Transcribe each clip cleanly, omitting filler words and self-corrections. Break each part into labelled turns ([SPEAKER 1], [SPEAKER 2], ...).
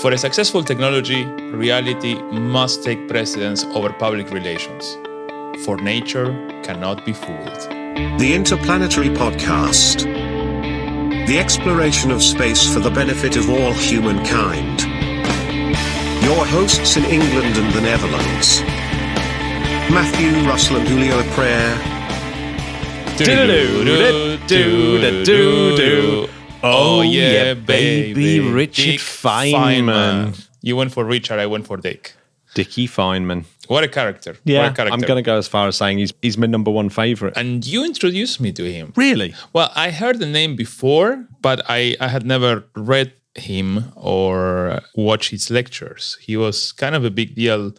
[SPEAKER 1] For a successful technology, reality must take precedence over public relations. For nature cannot be fooled.
[SPEAKER 2] The Interplanetary Podcast. The exploration of space for the benefit of all humankind. Your hosts in England and the Netherlands. Matthew, Russell and Julio Aprea.
[SPEAKER 1] Oh yeah, baby,
[SPEAKER 3] Richard Feynman.
[SPEAKER 1] You went for Richard, I went for Dick.
[SPEAKER 3] Dickie Feynman.
[SPEAKER 1] What a character.
[SPEAKER 3] Yeah,
[SPEAKER 1] what a character.
[SPEAKER 3] I'm going to go as far as saying he's my number one favourite.
[SPEAKER 1] And you introduced me to him.
[SPEAKER 3] Really?
[SPEAKER 1] Well, I heard the name before, but I had never read him or watched his lectures. He was kind of a big deal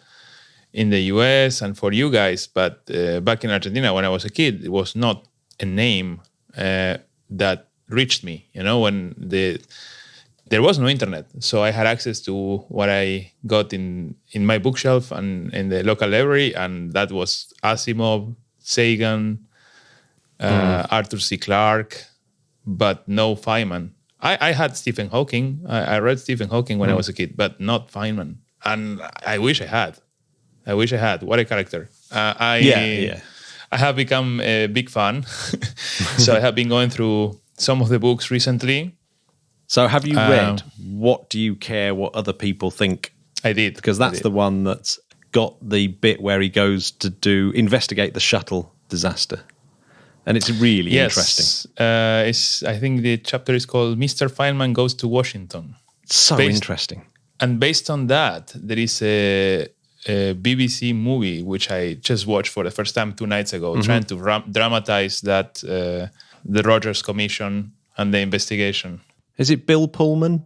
[SPEAKER 1] in the US and for you guys, but back in Argentina when I was a kid, it was not a name that reached me, when there was no internet. So I had access to what I got in my bookshelf and in the local library, and that was Asimov, Sagan, Arthur C. Clarke, but no Feynman. I had Stephen Hawking. I read Stephen Hawking when I was a kid, but not Feynman. And I wish I had. What a character. I have become a big fan. So I have been going through some of the books recently.
[SPEAKER 3] So have you read What Do You Care What Other People Think?
[SPEAKER 1] I did.
[SPEAKER 3] Because that's the one that's got the bit where he goes to investigate the shuttle disaster. And it's really interesting.
[SPEAKER 1] I think the chapter is called Mr. Feynman Goes to Washington.
[SPEAKER 3] So interesting.
[SPEAKER 1] And based on that, there is a BBC movie, which I just watched for the first time 2 nights ago, trying to dramatize that, the Rogers Commission and the investigation.
[SPEAKER 3] Is it Bill Pullman?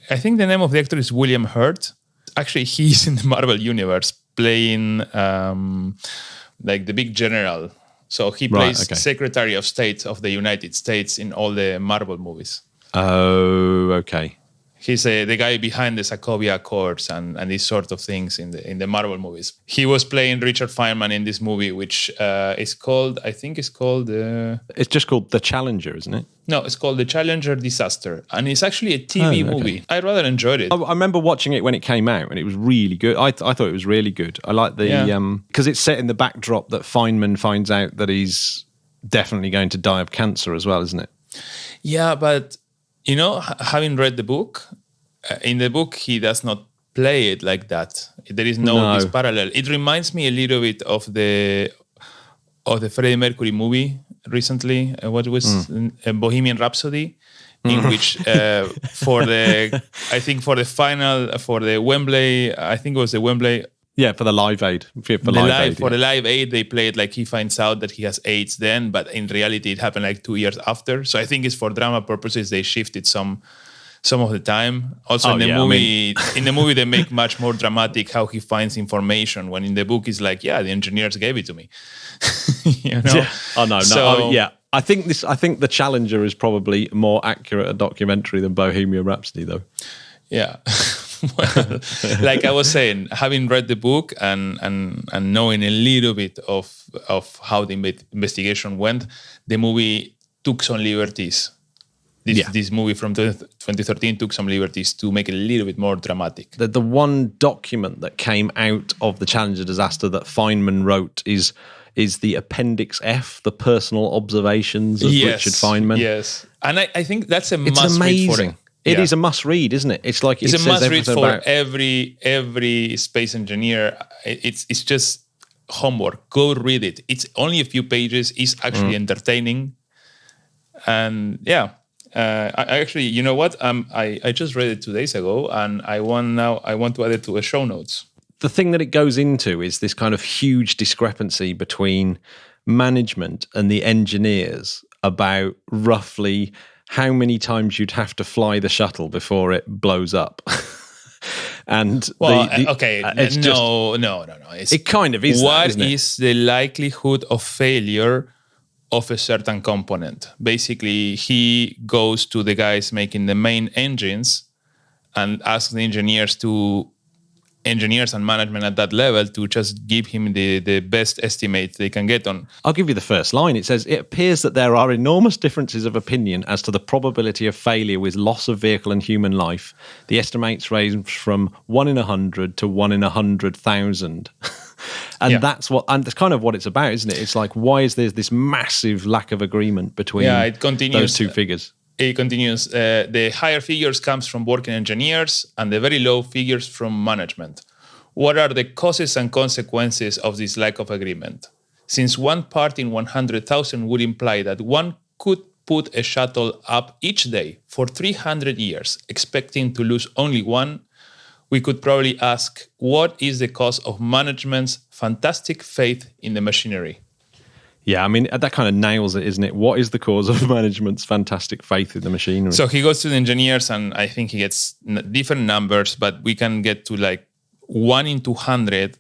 [SPEAKER 1] I think the name of the actor is William Hurt. Actually, he's in the Marvel Universe playing like the big general. So he plays Secretary of State of the United States in all the Marvel movies.
[SPEAKER 3] Oh, okay.
[SPEAKER 1] He's the guy behind the Sokovia Accords and these sort of things in the Marvel movies. He was playing Richard Feynman in this movie, which is called, It's
[SPEAKER 3] just called The Challenger, isn't it?
[SPEAKER 1] No, it's called The Challenger Disaster. And it's actually a TV movie. I rather enjoyed it.
[SPEAKER 3] I remember watching it when it came out, and it was really good. I thought it was really good. I like because it's set in the backdrop that Feynman finds out that he's definitely going to die of cancer as well, isn't it?
[SPEAKER 1] Yeah, but... having read the book, in the book, he does not play it like that. There is this parallel. It reminds me a little bit of the Freddie Mercury movie recently. What was Bohemian Rhapsody, in which for the Wembley, I think it was the Wembley.
[SPEAKER 3] Yeah, for the Live Aid. For
[SPEAKER 1] the Live Aid, they play it like he finds out that he has AIDS then, but in reality, it happened like 2 years after. So I think it's for drama purposes. They shifted some of the time. Also, in the movie, they make much more dramatic how he finds information. When in the book, it's like, the engineers gave it to me.
[SPEAKER 3] Yeah. Oh no. I think The Challenger is probably more accurate a documentary than Bohemian Rhapsody, though.
[SPEAKER 1] Yeah. Well, like I was saying, having read the book and knowing a little bit of how the investigation went, the movie took some liberties. This movie from 2013 took some liberties to make it a little bit more dramatic.
[SPEAKER 3] The one document that came out of the Challenger disaster that Feynman wrote is the Appendix F, the personal observations of Richard Feynman.
[SPEAKER 1] Yes, and I think that's must read for it.
[SPEAKER 3] It is a must read, isn't it? It's like
[SPEAKER 1] it's a must read for every space engineer. It's just homework. Go read it. It's only a few pages. It's actually entertaining, and I actually, you know what? I just read it 2 days ago, and I want to add it to the show notes.
[SPEAKER 3] The thing that it goes into is this kind of huge discrepancy between management and the engineers about roughly how many times you'd have to fly the shuttle before it blows up. And
[SPEAKER 1] no.
[SPEAKER 3] It kind of is.
[SPEAKER 1] What is the likelihood of failure of a certain component? Basically, he goes to the guys making the main engines and asks the engineers to engineers and management at that level to just give him the best estimate they can get on.
[SPEAKER 3] I'll give you the first line. It says, it appears that there are enormous differences of opinion as to the probability of failure with loss of vehicle and human life. The estimates range from 1 in 100 to 1 in 100,000. And that's kind of what it's about, isn't it? It's like, why is there this massive lack of agreement between those two figures?
[SPEAKER 1] It continues, the higher figures comes from working engineers and the very low figures from management. What are the causes and consequences of this lack of agreement? Since one part in 100,000 would imply that one could put a shuttle up each day for 300 years, expecting to lose only one, we could probably ask, what is the cause of management's fantastic faith in the machinery?
[SPEAKER 3] Yeah, I mean, that kind of nails it, isn't it? What is the cause of management's fantastic faith in the machinery?
[SPEAKER 1] So he goes to the engineers, and I think he gets different numbers, but we can get to like 1 in 200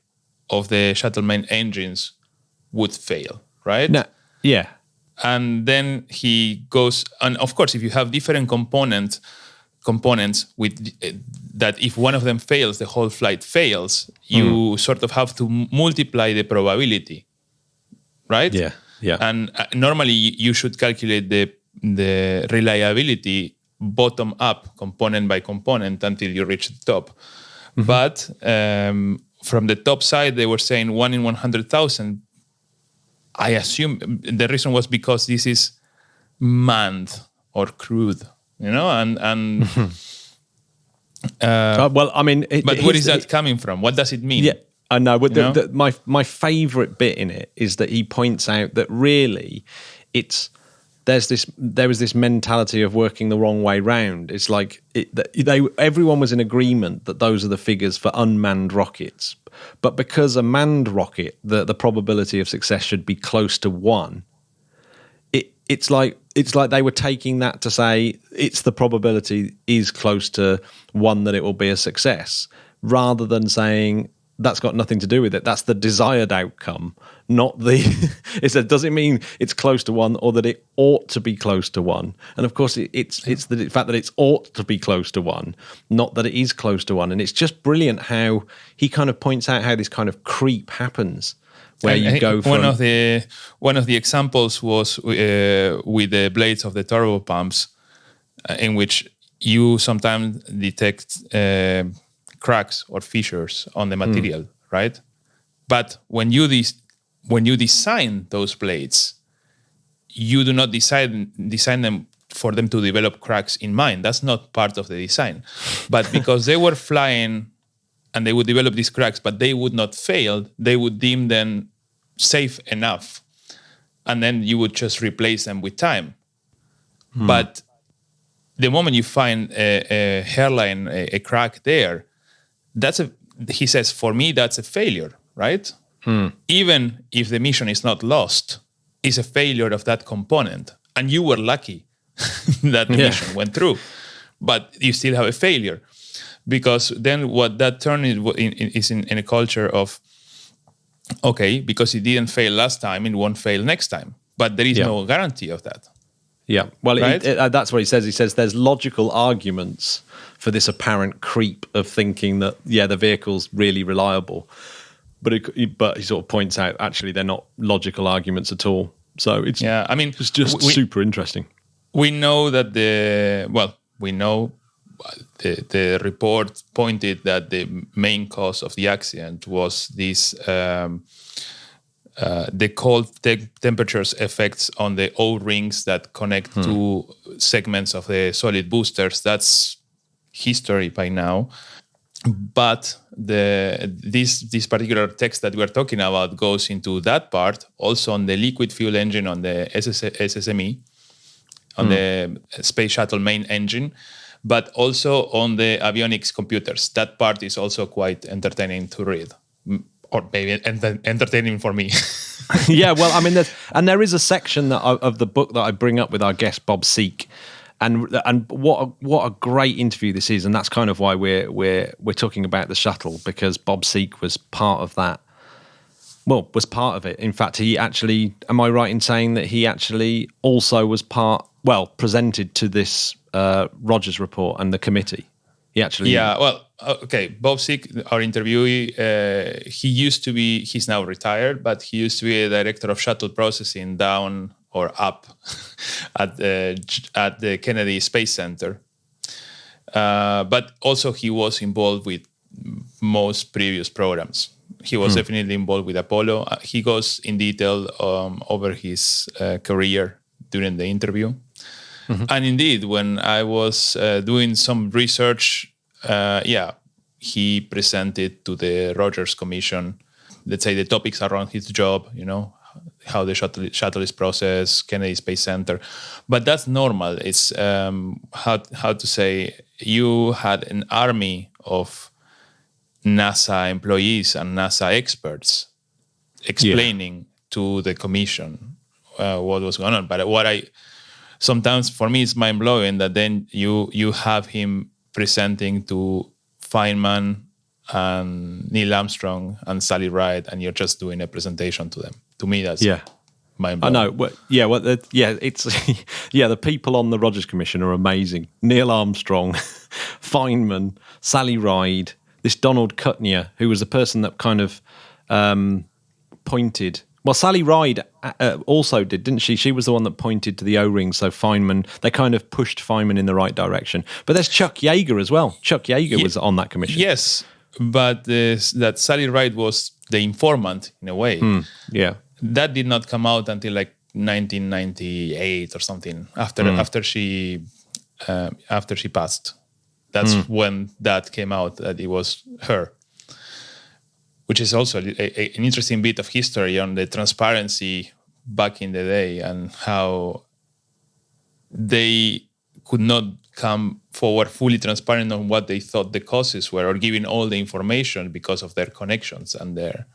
[SPEAKER 1] of the shuttle main engines would fail, right?
[SPEAKER 3] No, yeah.
[SPEAKER 1] And then he goes, and of course, if you have different components with that, if one of them fails, the whole flight fails, you sort of have to multiply the probability. Right?
[SPEAKER 3] Yeah, yeah.
[SPEAKER 1] And normally you should calculate the reliability bottom up, component by component, until you reach the top. Mm-hmm. But from the top side, they were saying 1 in 100,000. I assume the reason was because this is manned or crewed, and
[SPEAKER 3] well, I mean,
[SPEAKER 1] but where is that coming from? What does it mean?
[SPEAKER 3] Yeah. I know, but my favourite bit in it is that he points out that really there was this mentality of working the wrong way round. It's like everyone was in agreement that those are the figures for unmanned rockets, but because a manned rocket, the probability of success should be close to 1. It's like they were taking that to say it's the probability is close to 1 that it will be a success, rather than saying that's got nothing to do with it. That's the desired outcome, not the... does it mean it's close to 1 or that it ought to be close to 1? And of course, it's the fact that it's ought to be close to 1, not that it is close to 1. And it's just brilliant how he kind of points out how this kind of creep happens, where you go from...
[SPEAKER 1] One of the examples was with the blades of the turbo pumps, in which you sometimes detect... cracks or fissures on the material, right? But when you design those blades, you do not design them for them to develop cracks in mind. That's not part of the design. But because they were flying and they would develop these cracks, but they would not fail, they would deem them safe enough. And then you would just replace them with time. But the moment you find a hairline, a crack there, he says, for me, that's a failure, right? Even if the mission is not lost, it's a failure of that component. And you were lucky that the mission went through, but you still have a failure. Because then what that turned is in a culture of, okay, because it didn't fail last time, it won't fail next time. But there is no guarantee of that.
[SPEAKER 3] Yeah, well,
[SPEAKER 1] right?
[SPEAKER 3] That's what he says. He says there's logical arguments for this apparent creep of thinking that, the vehicle's really reliable. But he sort of points out, actually, they're not logical arguments at all. So it's just super interesting.
[SPEAKER 1] We know that the report pointed that the main cause of the accident was this the cold temperatures effects on the O-rings that connect two segments of the solid boosters. That's history by now. But this particular text that we're talking about goes into that part, also on the liquid fuel engine on the SSME, on the Space Shuttle main engine, but also on the avionics computers. That part is also quite entertaining to read. Or maybe entertaining for me.
[SPEAKER 3] Yeah, well, I mean, there is a section of the book that I bring up with our guest Bob Sieck, and what a great interview this is, and that's kind of why we're talking about the shuttle, because Bob Sieck was part of that. Well, was part of it. In fact, he actually, am I right in saying that he actually also was presented to this Rogers report and the committee? He actually...
[SPEAKER 1] Yeah, well, okay. Bob Sieck, our interviewee, he's now retired, but he used to be a director of shuttle processing down or up at the Kennedy Space Center. But also he was involved with most previous programs. He was definitely involved with Apollo. He goes in detail over his career during the interview. And indeed, when I was doing some research, he presented to the Rogers Commission, let's say, the topics around his job, how the shuttle is processed, Kennedy Space Center. But that's normal. It's, how to say, you had an army of NASA employees and NASA experts explaining to the commission what was going on. But sometimes for me it's mind-blowing that then you have him presenting to Feynman and Neil Armstrong and Sally Ride, and you're just doing a presentation to them. To me, that's mind-blowing.
[SPEAKER 3] I know. It's the people on the Rogers Commission are amazing. Neil Armstrong, Feynman, Sally Ride, this Donald Kutner, who was the person that kind of pointed. Well, Sally Ride also did, didn't she? She was the one that pointed to the O-ring. So Feynman, they kind of pushed Feynman in the right direction. But there's Chuck Yeager as well. Chuck Yeager was on that commission.
[SPEAKER 1] Yes, but that Sally Ride was the informant in a way. That did not come out until like 1998 or something. After she passed, that's when that came out, that it was her. Which is also an interesting bit of history on the transparency back in the day and how they could not come forward fully transparent on what they thought the causes were or giving all the information because of their connections and their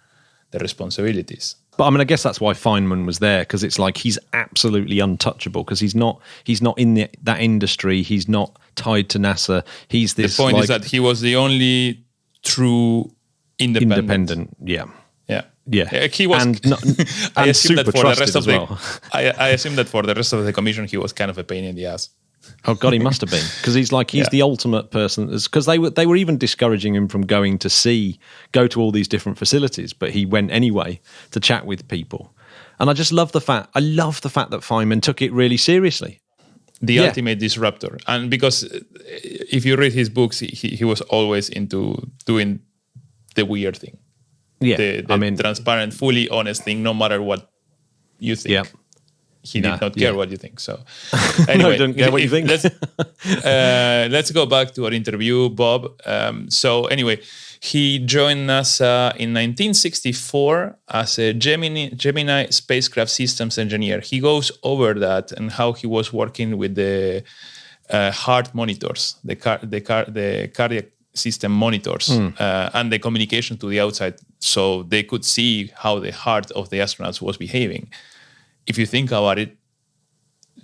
[SPEAKER 1] responsibilities.
[SPEAKER 3] But I mean, I guess that's why Feynman was there, because it's like he's absolutely untouchable because he's not in that industry. He's not tied to NASA. He's this.
[SPEAKER 1] The point is that he was the only true independent.
[SPEAKER 3] Yeah.
[SPEAKER 1] He was,
[SPEAKER 3] and
[SPEAKER 1] I assume that
[SPEAKER 3] super
[SPEAKER 1] for the rest of
[SPEAKER 3] well.
[SPEAKER 1] I assume that for the rest of the commission, he was kind of a pain in the ass.
[SPEAKER 3] Oh God, he must have been, because he's the ultimate person. Because they were even discouraging him from going to all these different facilities, but he went anyway to chat with people. And I just love the fact that Feynman took it really seriously.
[SPEAKER 1] The ultimate disruptor, and because if you read his books, he was always into doing the weird thing. Yeah, the transparent, fully honest thing, no matter what you think. Yeah. He did not care what you think. So anyway,
[SPEAKER 3] don't care what you think.
[SPEAKER 1] Let's go back to our interview, Bob. So anyway, he joined NASA in 1964 as a Gemini spacecraft systems engineer. He goes over that and how he was working with the heart monitors, the cardiac system monitors, and the communication to the outside, so they could see how the heart of the astronauts was behaving. If you think about it,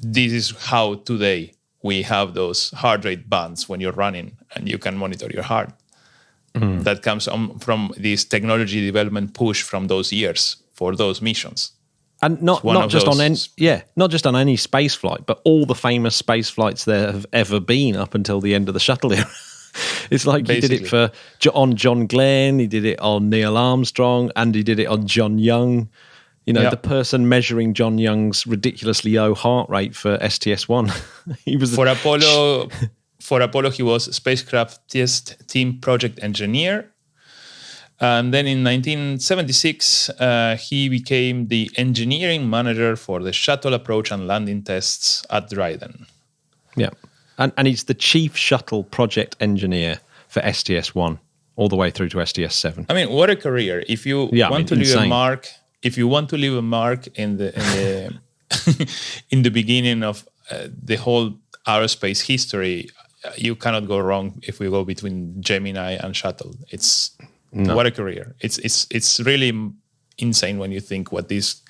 [SPEAKER 1] this is how today we have those heart rate bands when you're running and you can monitor your heart. That comes from this technology development push from those years for those missions.
[SPEAKER 3] And not just on any space flight, but all the famous space flights there have ever been up until the end of the shuttle era. It's like Basically. He did it on John Glenn, he did it on Neil Armstrong, and he did it on John Young. The person measuring John Young's ridiculously low heart rate for STS-1. He was
[SPEAKER 1] Apollo. For Apollo, he was spacecraft test team project engineer. And then in 1976, he became the engineering manager for the shuttle approach and landing tests at Dryden.
[SPEAKER 3] Yeah. And he's the chief shuttle project engineer for STS-1 all the way through to STS-7.
[SPEAKER 1] I mean, what a career. If you want to leave a mark, in the in the beginning of the whole aerospace history, you cannot go wrong if we go between Gemini and shuttle. What a career. It's really insane when you think what these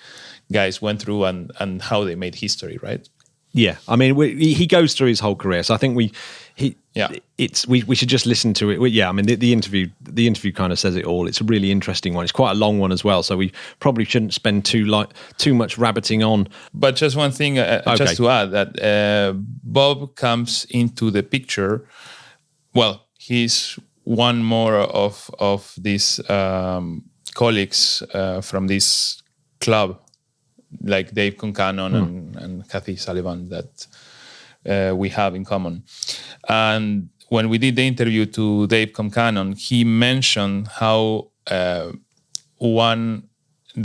[SPEAKER 1] guys went through and how they made history, right?
[SPEAKER 3] Yeah, I mean, he goes through his whole career, so I think we should just listen to it. Yeah, I mean, the interview kind of says it all. It's a really interesting one. It's quite a long one as well, so we probably shouldn't spend too much rabbiting on.
[SPEAKER 1] But just one thing, just to add that Bob comes into the picture. Well, he's one more of these colleagues from this club, like Dave Concannon and Kathy Sullivan, that we have in common. And when we did the interview to Dave Concannon, he mentioned how there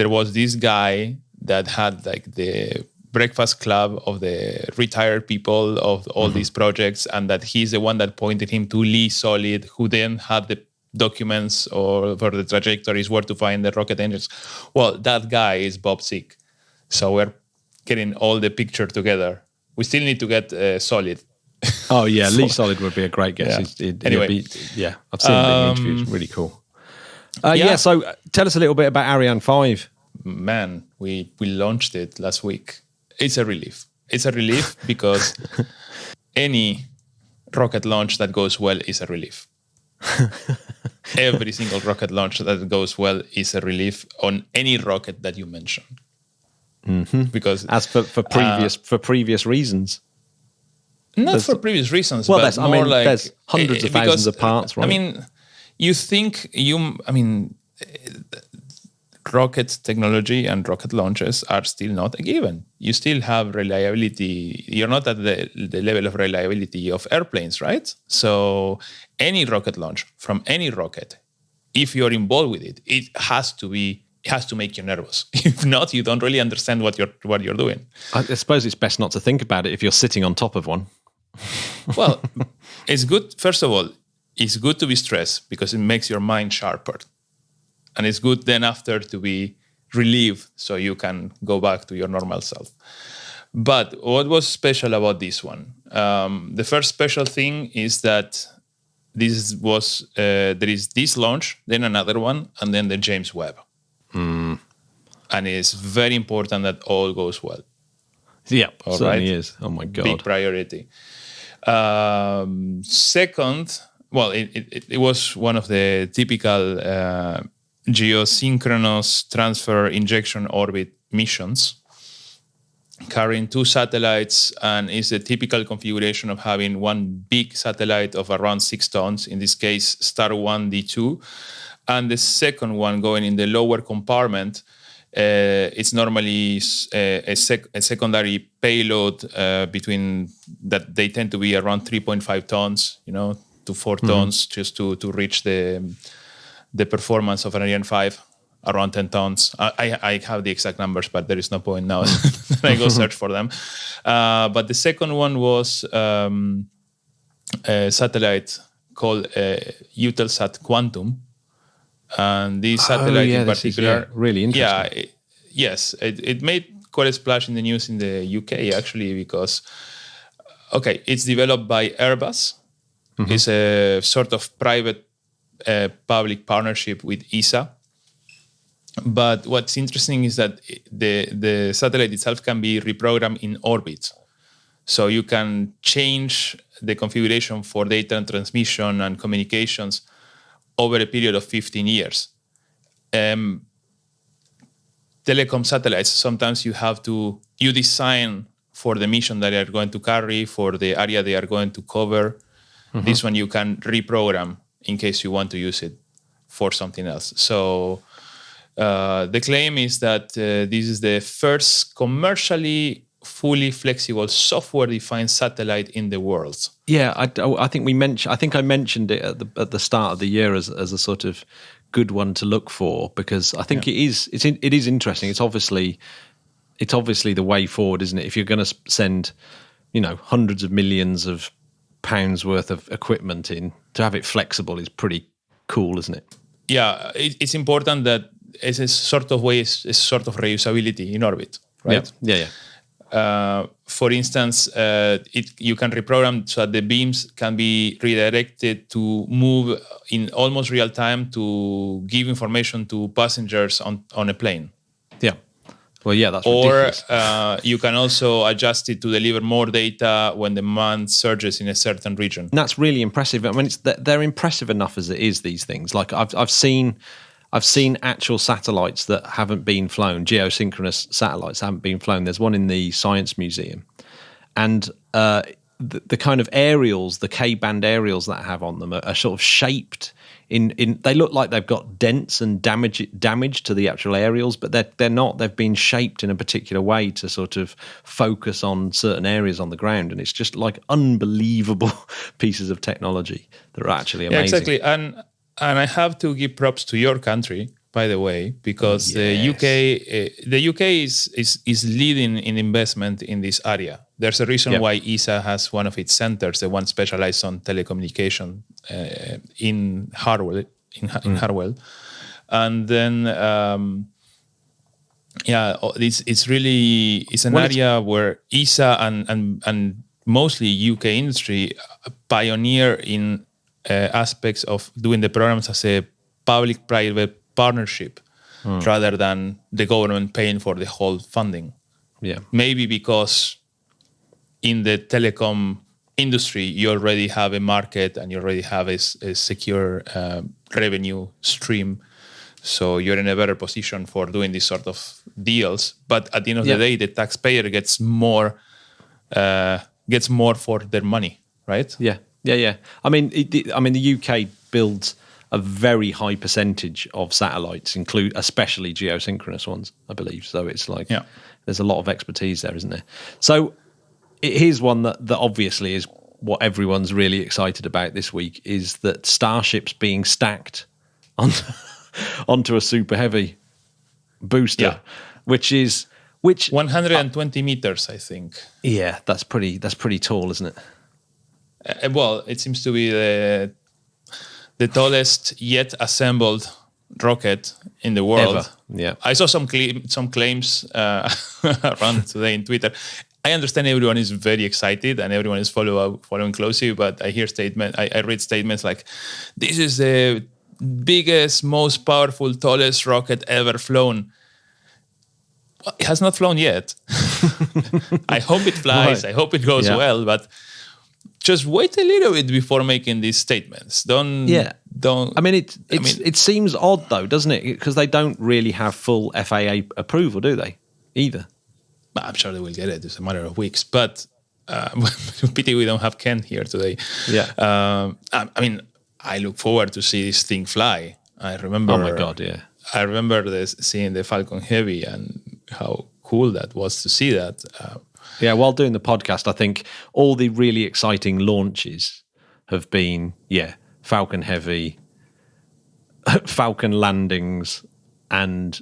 [SPEAKER 1] was this guy that had like the breakfast club of the retired people of all these projects, and that he's the one that pointed him to Lee Solid, who then had the documents or for the trajectories where to find the rocket engines. Well, that guy is Bob Sieck. So we're getting all the picture together. We still need to get Solid.
[SPEAKER 3] Oh yeah, Lee Solid would be a great guess.
[SPEAKER 1] Yeah. Anyway,
[SPEAKER 3] I've seen the interviews. Really cool. So tell us a little bit about Ariane 5.
[SPEAKER 1] Man, we launched it last week. It's a relief. It's a relief because any rocket launch that goes well is a relief. Every single rocket launch that goes well is a relief on any rocket that you mention.
[SPEAKER 3] Mm-hmm.
[SPEAKER 1] Because
[SPEAKER 3] as for previous reasons.
[SPEAKER 1] Not for previous reasons,
[SPEAKER 3] well,
[SPEAKER 1] but more like
[SPEAKER 3] there's hundreds of thousands of parts, right?
[SPEAKER 1] I mean, rocket technology and rocket launches are still not a given. You still have reliability. You're not at the level of reliability of airplanes, right? So any rocket launch from any rocket, if you're involved with it, it has to make you nervous. If not, you don't really understand what you're doing.
[SPEAKER 3] I suppose it's best not to think about it if you're sitting on top of one.
[SPEAKER 1] Well, it's good. First of all, it's good to be stressed because it makes your mind sharper. And it's good then after to be relieved so you can go back to your normal self. But what was special about this one? The first special thing is that there is this launch, then another one, and then the James Webb. And it's very important that all goes well.
[SPEAKER 3] Yeah,
[SPEAKER 1] all
[SPEAKER 3] certainly
[SPEAKER 1] right?
[SPEAKER 3] is. Oh my God.
[SPEAKER 1] Big priority. Second, well, it was one of the typical geosynchronous transfer injection orbit missions, carrying 2 satellites, and is a typical configuration of having one big satellite of around 6 tons, in this case, Star 1D2, and the second one going in the lower compartment. It's normally a secondary payload between that they tend to be around 3.5 tons, to 4 tons, just to reach the performance of an Ariane 5, around 10 tons. I have the exact numbers, but there is no point now that I go search for them. But the second one was a satellite called Eutelsat Quantum. And this satellite in particular,
[SPEAKER 3] really interesting.
[SPEAKER 1] It made quite a splash in the news in the UK actually because, it's developed by Airbus. Mm-hmm. It's a sort of private public partnership with ESA. But what's interesting is that the satellite itself can be reprogrammed in orbit. So you can change the configuration for data and transmission and communications over a period of 15 years. Telecom satellites, sometimes you design for the mission that they are going to carry, for the area they are going to cover. Mm-hmm. This one you can reprogram in case you want to use it for something else. So the claim is that this is the first commercially fully flexible software-defined satellite in the world.
[SPEAKER 3] Yeah, I think I mentioned it at the start of the year as a sort of good one to look for, because I think it is interesting. It's obviously the way forward, isn't it? If you're going to send, hundreds of millions of pounds worth of equipment in, to have it flexible is pretty cool, isn't it?
[SPEAKER 1] Yeah, it's important that it's a sort of way, it's a sort of reusability in orbit, right?
[SPEAKER 3] Yeah.
[SPEAKER 1] For instance, you can reprogram so that the beams can be redirected to move in almost real time to give information to passengers on a plane.
[SPEAKER 3] Yeah. Well, yeah, that's ridiculous.
[SPEAKER 1] Or you can also adjust it to deliver more data when demand surges in a certain region.
[SPEAKER 3] And that's really impressive. I mean, they're impressive enough as it is, these things. Like I've seen actual satellites that haven't been flown, geosynchronous satellites haven't been flown. There's one in the Science Museum. And the kind of aerials, the K-band aerials that I have on them are sort of shaped in they look like they've got dents and damage to the actual aerials, but they're not. They've been shaped in a particular way to sort of focus on certain areas on the ground, and it's just like unbelievable pieces of technology that are actually amazing.
[SPEAKER 1] Yeah, exactly. And I have to give props to your country, by the way, because the UK is leading in investment in this area. There's a reason why ESA has one of its centers, the one specialized on telecommunication in Harwell. Harwell, and then it's an area where ESA and mostly UK industry pioneer in aspects of doing the programs as a public-private partnership rather than the government paying for the whole funding.
[SPEAKER 3] Yeah,
[SPEAKER 1] maybe because in the telecom industry, you already have a market and you already have a secure revenue stream. So you're in a better position for doing these sort of deals. But at the end of the day, the taxpayer gets more for their money, right?
[SPEAKER 3] Yeah. I mean, the UK builds a very high percentage of satellites, especially geosynchronous ones, I believe. So it's like there's a lot of expertise there, isn't there? So here's one that obviously is what everyone's really excited about this week, is that Starships being stacked onto a super heavy booster, which
[SPEAKER 1] 120 meters, I think.
[SPEAKER 3] Yeah, that's pretty tall, isn't it?
[SPEAKER 1] Well, it seems to be the tallest yet assembled rocket in the world.
[SPEAKER 3] Ever. Yeah,
[SPEAKER 1] I saw some claims around today in Twitter. I understand everyone is very excited and everyone is following closely, but I read statements like, "This is the biggest, most powerful, tallest rocket ever flown." Well, it has not flown yet. I hope it flies. Right. I hope it goes well, but just wait a little bit before making these statements. Don't.
[SPEAKER 3] I mean, it seems odd though, doesn't it? Because they don't really have full FAA approval, do they? Either.
[SPEAKER 1] I'm sure they will get it. It's a matter of weeks. But pity we don't have Ken here today.
[SPEAKER 3] Yeah.
[SPEAKER 1] I mean, I look forward to see this thing fly. I remember.
[SPEAKER 3] Oh my God! Yeah.
[SPEAKER 1] I remember seeing the Falcon Heavy and how cool that was to see that.
[SPEAKER 3] While doing the podcast, I think all the really exciting launches have been, Falcon Heavy, Falcon landings, and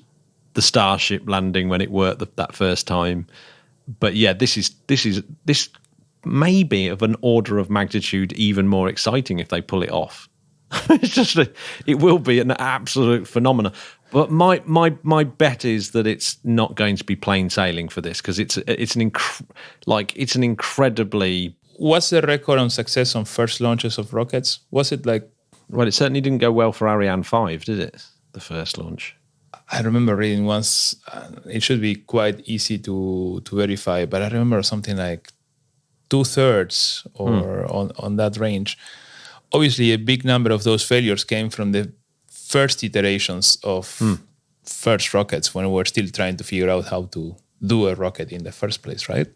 [SPEAKER 3] the Starship landing when it worked that first time. But this may be of an order of magnitude even more exciting if they pull it off. It will be an absolute phenomenon. But my bet is that it's not going to be plain sailing for this, because it's an incredibly.
[SPEAKER 1] What's the record on success on first launches of rockets? Was it like?
[SPEAKER 3] Well, it certainly didn't go well for Ariane 5, did it? The first launch.
[SPEAKER 1] I remember reading once. It should be quite easy to verify, but I remember something like 2/3 or on that range. Obviously, a big number of those failures came from the first iterations of first rockets when we were still trying to figure out how to do a rocket in the first place, right?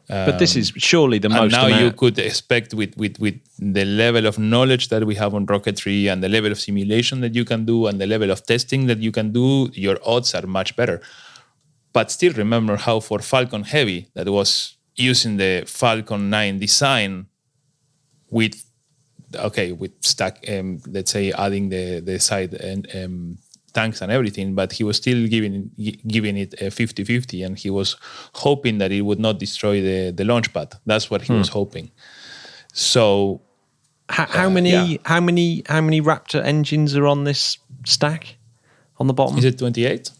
[SPEAKER 3] But this is surely the most.
[SPEAKER 1] And now you could expect with the level of knowledge that we have on rocketry and the level of simulation that you can do and the level of testing that you can do, your odds are much better. But still remember how for Falcon Heavy, that was using the Falcon 9 design with stack, let's say adding the side and tanks and everything, but he was still giving it a 50-50, and he was hoping that it would not destroy the launch pad. That's what he was hoping. So
[SPEAKER 3] how many Raptor engines are on this stack on the bottom?
[SPEAKER 1] Is it 28?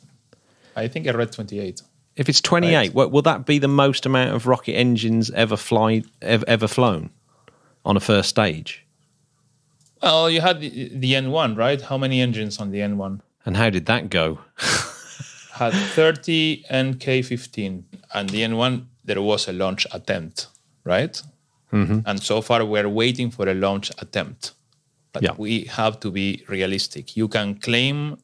[SPEAKER 1] I think I read 28.
[SPEAKER 3] If it's 28, right. Will that be the most amount of rocket engines ever flown on a first stage?
[SPEAKER 1] Well, you had the N1, right? How many engines on the N1?
[SPEAKER 3] And how did that go?
[SPEAKER 1] Had 30 and K-15. And the N1, there was a launch attempt, right?
[SPEAKER 3] Mm-hmm.
[SPEAKER 1] And so far, we're waiting for a launch attempt. But we have to be realistic. You can claim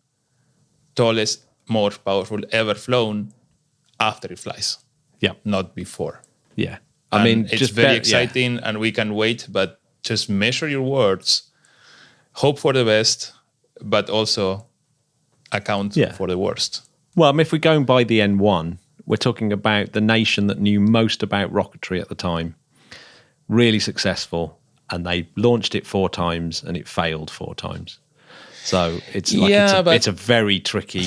[SPEAKER 1] tallest, most powerful ever flown after it flies.
[SPEAKER 3] Yeah.
[SPEAKER 1] Not before.
[SPEAKER 3] Yeah. I mean,
[SPEAKER 1] it's
[SPEAKER 3] just
[SPEAKER 1] very exciting, and we can wait. But just measure your words, hope for the best, but also account for the worst.
[SPEAKER 3] Well, I mean, if we're going by the N1, we're talking about the nation that knew most about rocketry at the time. Really successful, and they launched it 4 times, and it failed 4 times. So it's like it's a very tricky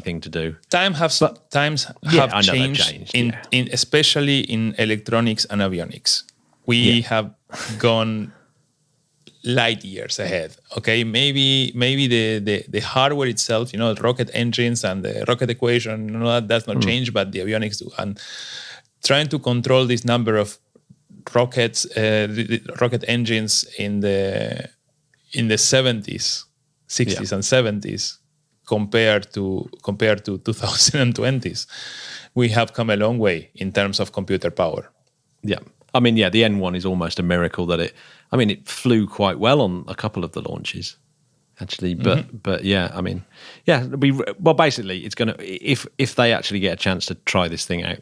[SPEAKER 3] thing to do.
[SPEAKER 1] Times have changed in especially in electronics and avionics. We have gone light years ahead. Okay, maybe the hardware itself, the rocket engines and the rocket equation, that's not changed, but the avionics do. And trying to control this number of rockets, the rocket engines in the 70s, 60s and 70s compared to 2020s, we have come a long way in terms of computer power.
[SPEAKER 3] Yeah. I mean, the N1 is almost a miracle that it flew quite well on a couple of the launches, actually. But basically, it's going to, if they actually get a chance to try this thing out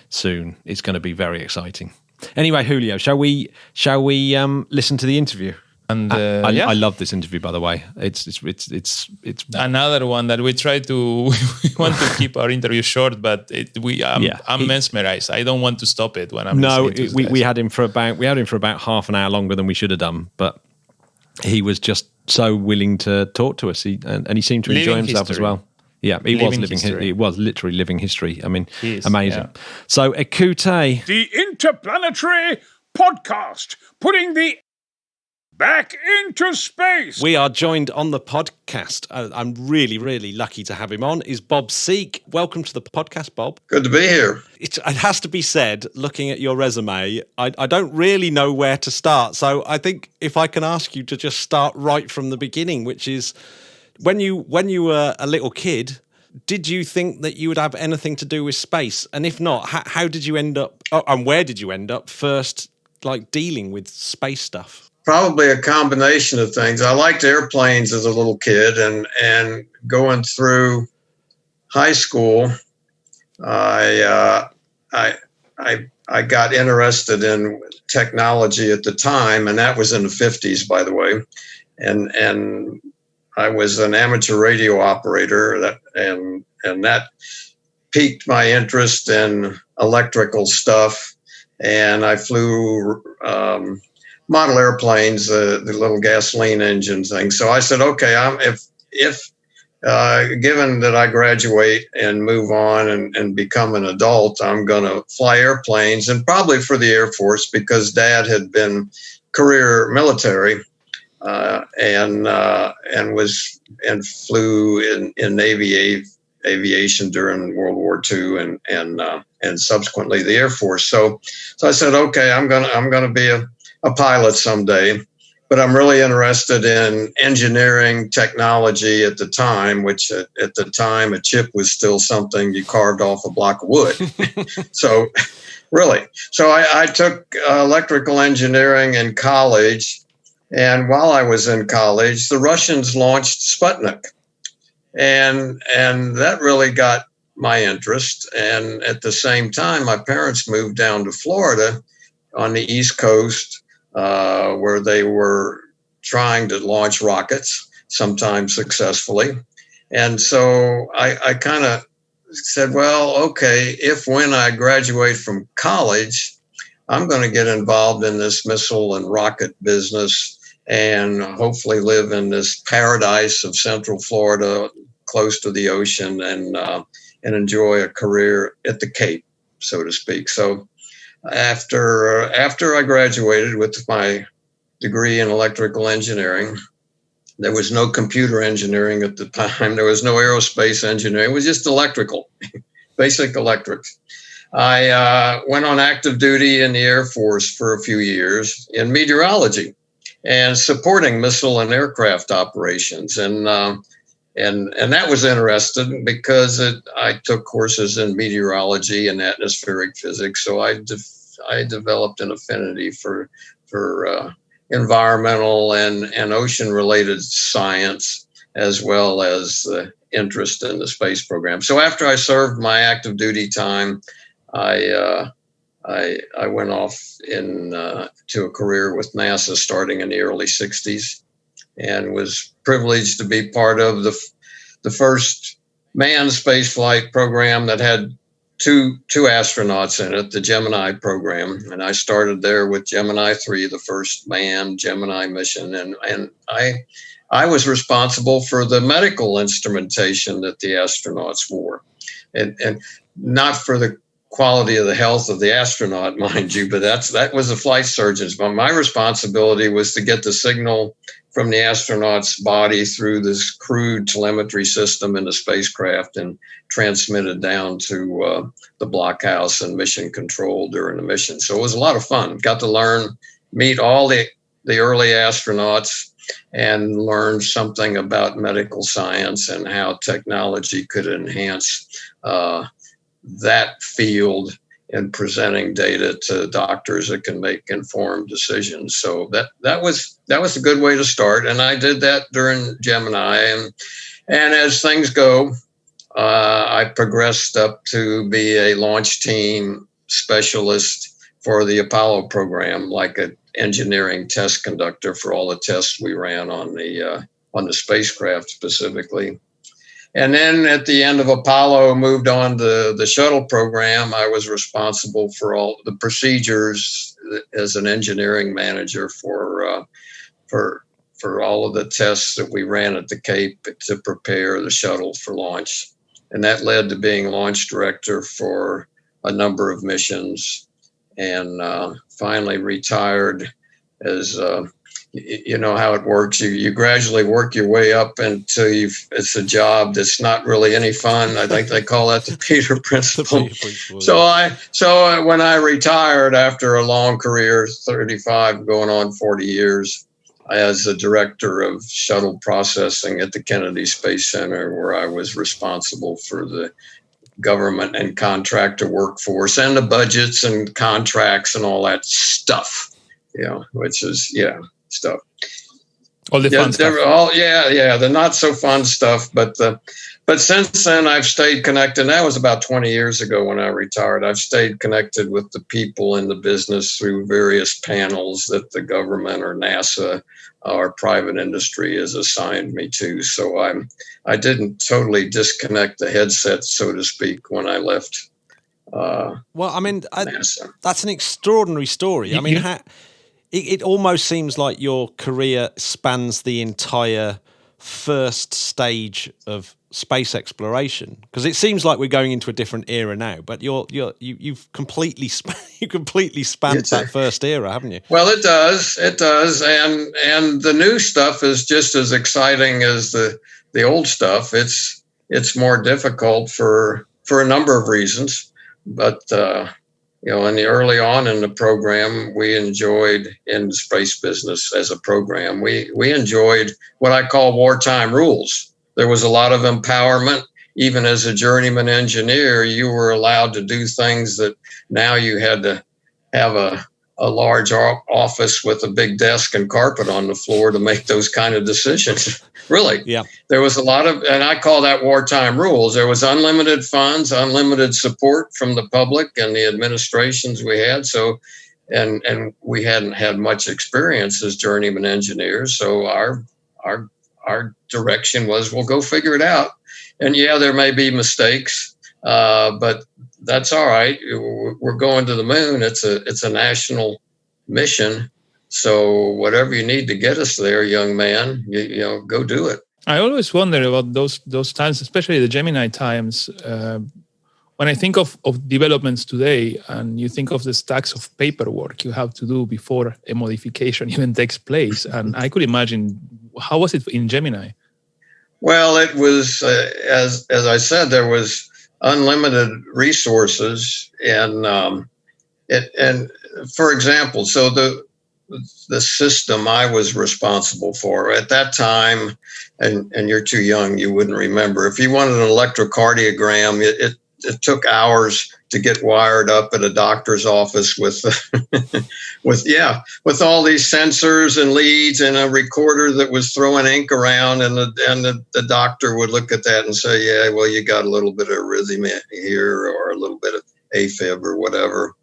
[SPEAKER 3] soon, it's going to be very exciting. Anyway, Julio, shall we listen to the interview? And I love this interview, by the way. It's
[SPEAKER 1] another one that we try to we want to keep our interview short, but I'm mesmerized. I don't want to stop it when I'm listening to
[SPEAKER 3] we had him for about half an hour longer than we should have done, but he was just so willing to talk to us. He seemed to enjoy himself as well. Yeah, he was literally living history. I mean, amazing. Yeah. So, écoutez,
[SPEAKER 4] the Interplanetary podcast, putting the back into space.
[SPEAKER 3] We are joined on the podcast. I'm really, really lucky to have him on. Is Bob Sieck. Welcome to the podcast, Bob.
[SPEAKER 5] Good to be here.
[SPEAKER 3] It has to be said, looking at your resume, I don't really know where to start. So I think if I can ask you to just start right from the beginning, which is when you were a little kid, did you think that you would have anything to do with space? And if not, how did you end up, and where did you end up first, like dealing with space stuff?
[SPEAKER 5] Probably a combination of things. I liked airplanes as a little kid, and going through high school, I got interested in technology at the time, and that was in the 50s, by the way. And I was an amateur radio operator, and that piqued my interest in electrical stuff. And I flew model airplanes, the little gasoline engine thing. So I said, okay, given that I graduate and move on and become an adult, I'm going to fly airplanes, and probably for the Air Force, because Dad had been career military and flew in Navy aviation during World War II and subsequently the Air Force. So I said, okay, I'm gonna be a pilot someday, but I'm really interested in engineering technology at the time, which at the time a chip was still something you carved off a block of wood. So I took electrical engineering in college, and while I was in college, the Russians launched Sputnik, and that really got my interest. And at the same time, my parents moved down to Florida on the East Coast, where they were trying to launch rockets, sometimes successfully. And so I kind of said, well, okay, when I graduate from college, I'm going to get involved in this missile and rocket business and hopefully live in this paradise of Central Florida, close to the ocean, and enjoy a career at the Cape, so to speak. So after I graduated with my degree in electrical engineering, there was no computer engineering at the time. There was no aerospace engineering. It was just electrical, basic electrics. I went on active duty in the Air Force for a few years in meteorology and supporting missile and aircraft operations. And that was interesting because I took courses in meteorology and atmospheric physics. So I developed an affinity for environmental and ocean-related science, as well as interest in the space program. So after I served my active duty time, I I went off to a career with NASA starting in the early 60s, and was privileged to be part of the first manned spaceflight program that had two astronauts in it, the Gemini program. And I started there with Gemini 3, the first manned Gemini mission. And I was responsible for the medical instrumentation that the astronauts wore. And not for the quality of the health of the astronaut, mind you, but that was the flight surgeons. But my responsibility was to get the signal from the astronaut's body through this crude telemetry system in the spacecraft and transmit it down to the blockhouse and mission control during the mission. So it was a lot of fun. Got to meet all the early astronauts and learn something about medical science and how technology could enhance that field in presenting data to doctors that can make informed decisions. So that was a good way to start, and I did that during Gemini. And as things go, I progressed up to be a launch team specialist for the Apollo program, like an engineering test conductor for all the tests we ran on the spacecraft specifically. And then at the end of Apollo, moved on to the shuttle program. I was responsible for all the procedures as an engineering manager for all of the tests that we ran at the Cape to prepare the shuttle for launch. And that led to being launch director for a number of missions, and finally retired as you know how it works. You gradually work your way up until it's a job that's not really any fun. I think they call that the Peter Principle. So when I retired after a long career, 35 going on 40 years, as the director of shuttle processing at the Kennedy Space Center, where I was responsible for the government and contractor workforce and the budgets and contracts and all that stuff, which is, stuff.
[SPEAKER 1] All the fun stuff.
[SPEAKER 5] The not so fun stuff. But since then, I've stayed connected. That was about 20 years ago when I retired. I've stayed connected with the people in the business through various panels that the government or NASA or private industry has assigned me to. So I didn't totally disconnect the headset, so to speak, when I left. NASA.
[SPEAKER 3] That's an extraordinary story. It almost seems like your career spans the entire first stage of space exploration, because it seems like we're going into a different era now. But you've completely spanned that first era, haven't you?
[SPEAKER 5] Well, it does, and the new stuff is just as exciting as the old stuff. It's more difficult for a number of reasons, but. In the early on in the program, we enjoyed in the space business as a program, we enjoyed what I call wartime rules. There was a lot of empowerment. Even as a journeyman engineer, you were allowed to do things that now you had to have a large office with a big desk and carpet on the floor to make those kind of decisions. Really. Yeah. There was a lot of, and I call that wartime rules. There was unlimited funds, unlimited support from the public and the administrations we had. So, and we hadn't had much experience as journeyman engineers. So our direction was, we'll go figure it out. And there may be mistakes, but that's all right. We're going to the moon. It's a national mission. So whatever you need to get us there, young man, go do it.
[SPEAKER 1] I always wonder about those times, especially the Gemini times. When I think of developments today, and you think of the stacks of paperwork you have to do before a modification even takes place, and I could imagine, how was it in Gemini?
[SPEAKER 5] Well, it was as I said, there was unlimited resources, and for example, so the system I was responsible for at that time, and you're too young, you wouldn't remember. If you wanted an electrocardiogram, it took hours to get wired up at a doctor's office with all these sensors and leads and a recorder that was throwing ink around, and the doctor would look at that and say, yeah, well, you got a little bit of arrhythmia here or a little bit of AFib or whatever.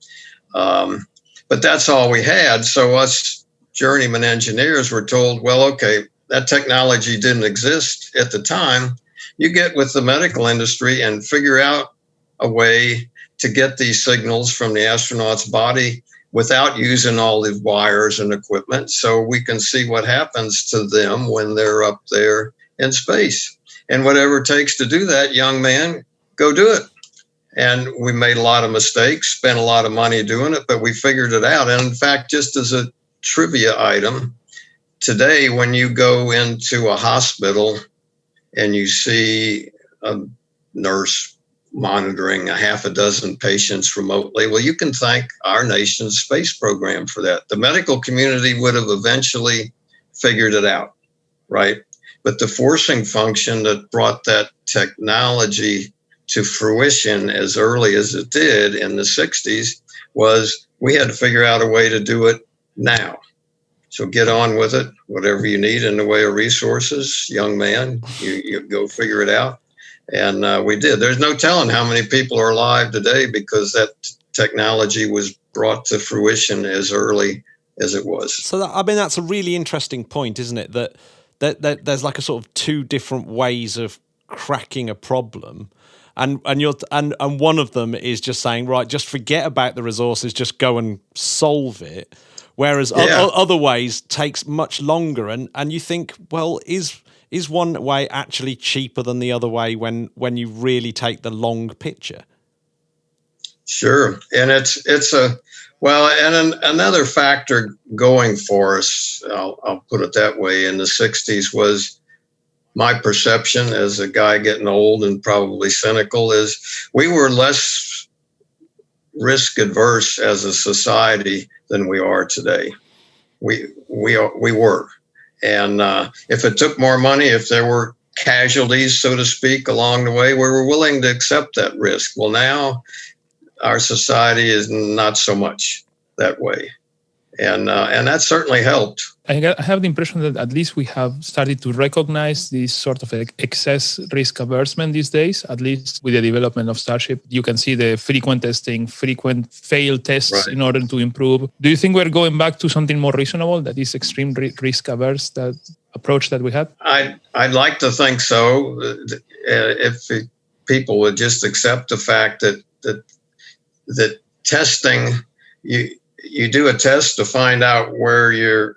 [SPEAKER 5] But that's all we had. So us journeyman engineers were told, well, okay, that technology didn't exist at the time. You get with the medical industry and figure out a way to get these signals from the astronaut's body without using all the wires and equipment, so we can see what happens to them when they're up there in space. And whatever it takes to do that, young man, go do it. And we made a lot of mistakes, spent a lot of money doing it, but we figured it out. And in fact, just as a trivia item, today when you go into a hospital and you see a nurse monitoring a half a dozen patients remotely, well, you can thank our nation's space program for that. The medical community would have eventually figured it out, right? But the forcing function that brought that technology to fruition as early as it did in the 60s was we had to figure out a way to do it now. So get on with it. Whatever you need in the way of resources, young man, you go figure it out. And we did. There's no telling how many people are alive today because that technology was brought to fruition as early as it was.
[SPEAKER 3] So, that's a really interesting point, isn't it? That there's like a sort of two different ways of cracking a problem. And one of them is just saying, right, just forget about the resources, just go and solve it. Whereas other ways takes much longer. And you think, well, is one way actually cheaper than the other way when you really take the long picture?
[SPEAKER 5] Sure. And another factor going for us, I'll put it that way, in the 60s was my perception as a guy getting old and probably cynical is we were less risk adverse as a society than we are today. We were. And if it took more money, if there were casualties, so to speak, along the way, we were willing to accept that risk. Well, now our society is not so much that way. And that certainly helped.
[SPEAKER 1] I have the impression that at least we have started to recognize this sort of excess risk aversion these days, at least with the development of Starship. You can see the frequent testing, frequent failed tests in order to improve. Do you think we're going back to something more reasonable, that is extreme risk averse, that approach that we had?
[SPEAKER 5] I'd like to think so. If people would just accept the fact that testing, you do a test to find out where your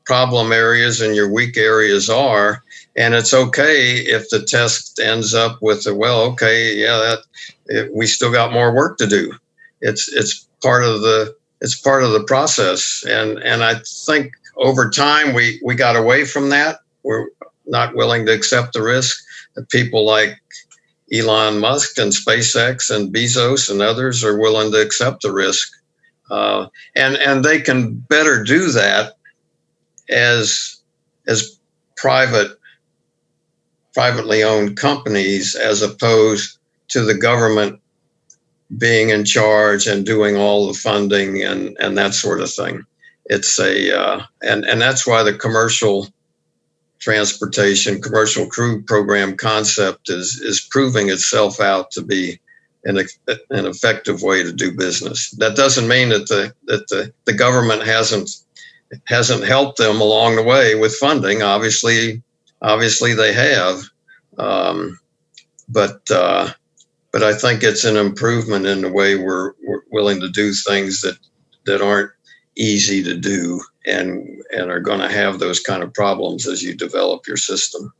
[SPEAKER 5] problem areas and your weak areas are, and it's okay if the test ends up with we still got more work to do. It's part of the process, and I think over time we got away from that. We're not willing to accept the risk. People like Elon Musk and SpaceX and Bezos and others are willing to accept the risk. And they can better do that as privately owned companies, as opposed to the government being in charge and doing all the funding and that sort of thing. It's and that's why the commercial transportation, commercial crew program concept is proving itself out to be an effective way to do business. That doesn't mean that the government hasn't helped them along the way with funding. Obviously they have, but I think it's an improvement in the way we're willing to do things that aren't easy to do and are going to have those kind of problems as you develop your system.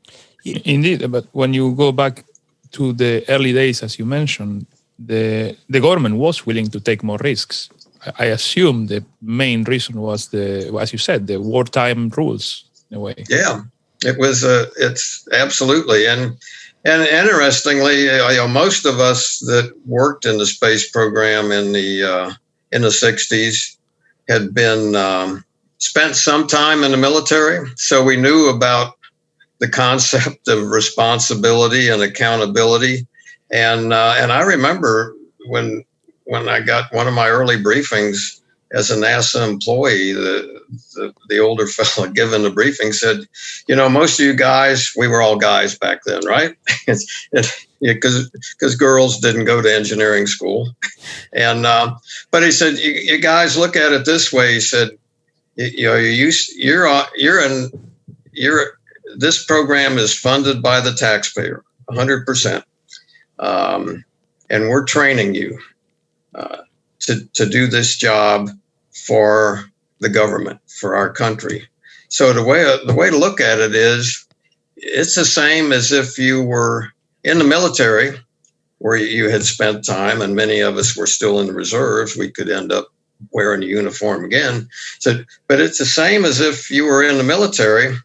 [SPEAKER 1] Indeed, but when you go back to the early days, as you mentioned, the government was willing to take more risks. I assume the main reason was as you said, the wartime rules in a way. Yeah,
[SPEAKER 5] it was. It's absolutely, and interestingly, most of us that worked in the space program in the 60s had been spent some time in the military, so we knew about the concept of responsibility and accountability. And I remember when I got one of my early briefings as a NASA employee, the older fellow giving the briefing said, most of you guys, we were all guys back then, right? Because girls didn't go to engineering school. And but he said, you guys look at it this way. He said, this program is funded by the taxpayer, 100%, and we're training you to do this job for the government, for our country. So the way to look at it is, it's the same as if you were in the military, where you had spent time, and many of us were still in the reserves. We could end up wearing a uniform again. So, but it's the same as if you were in the military,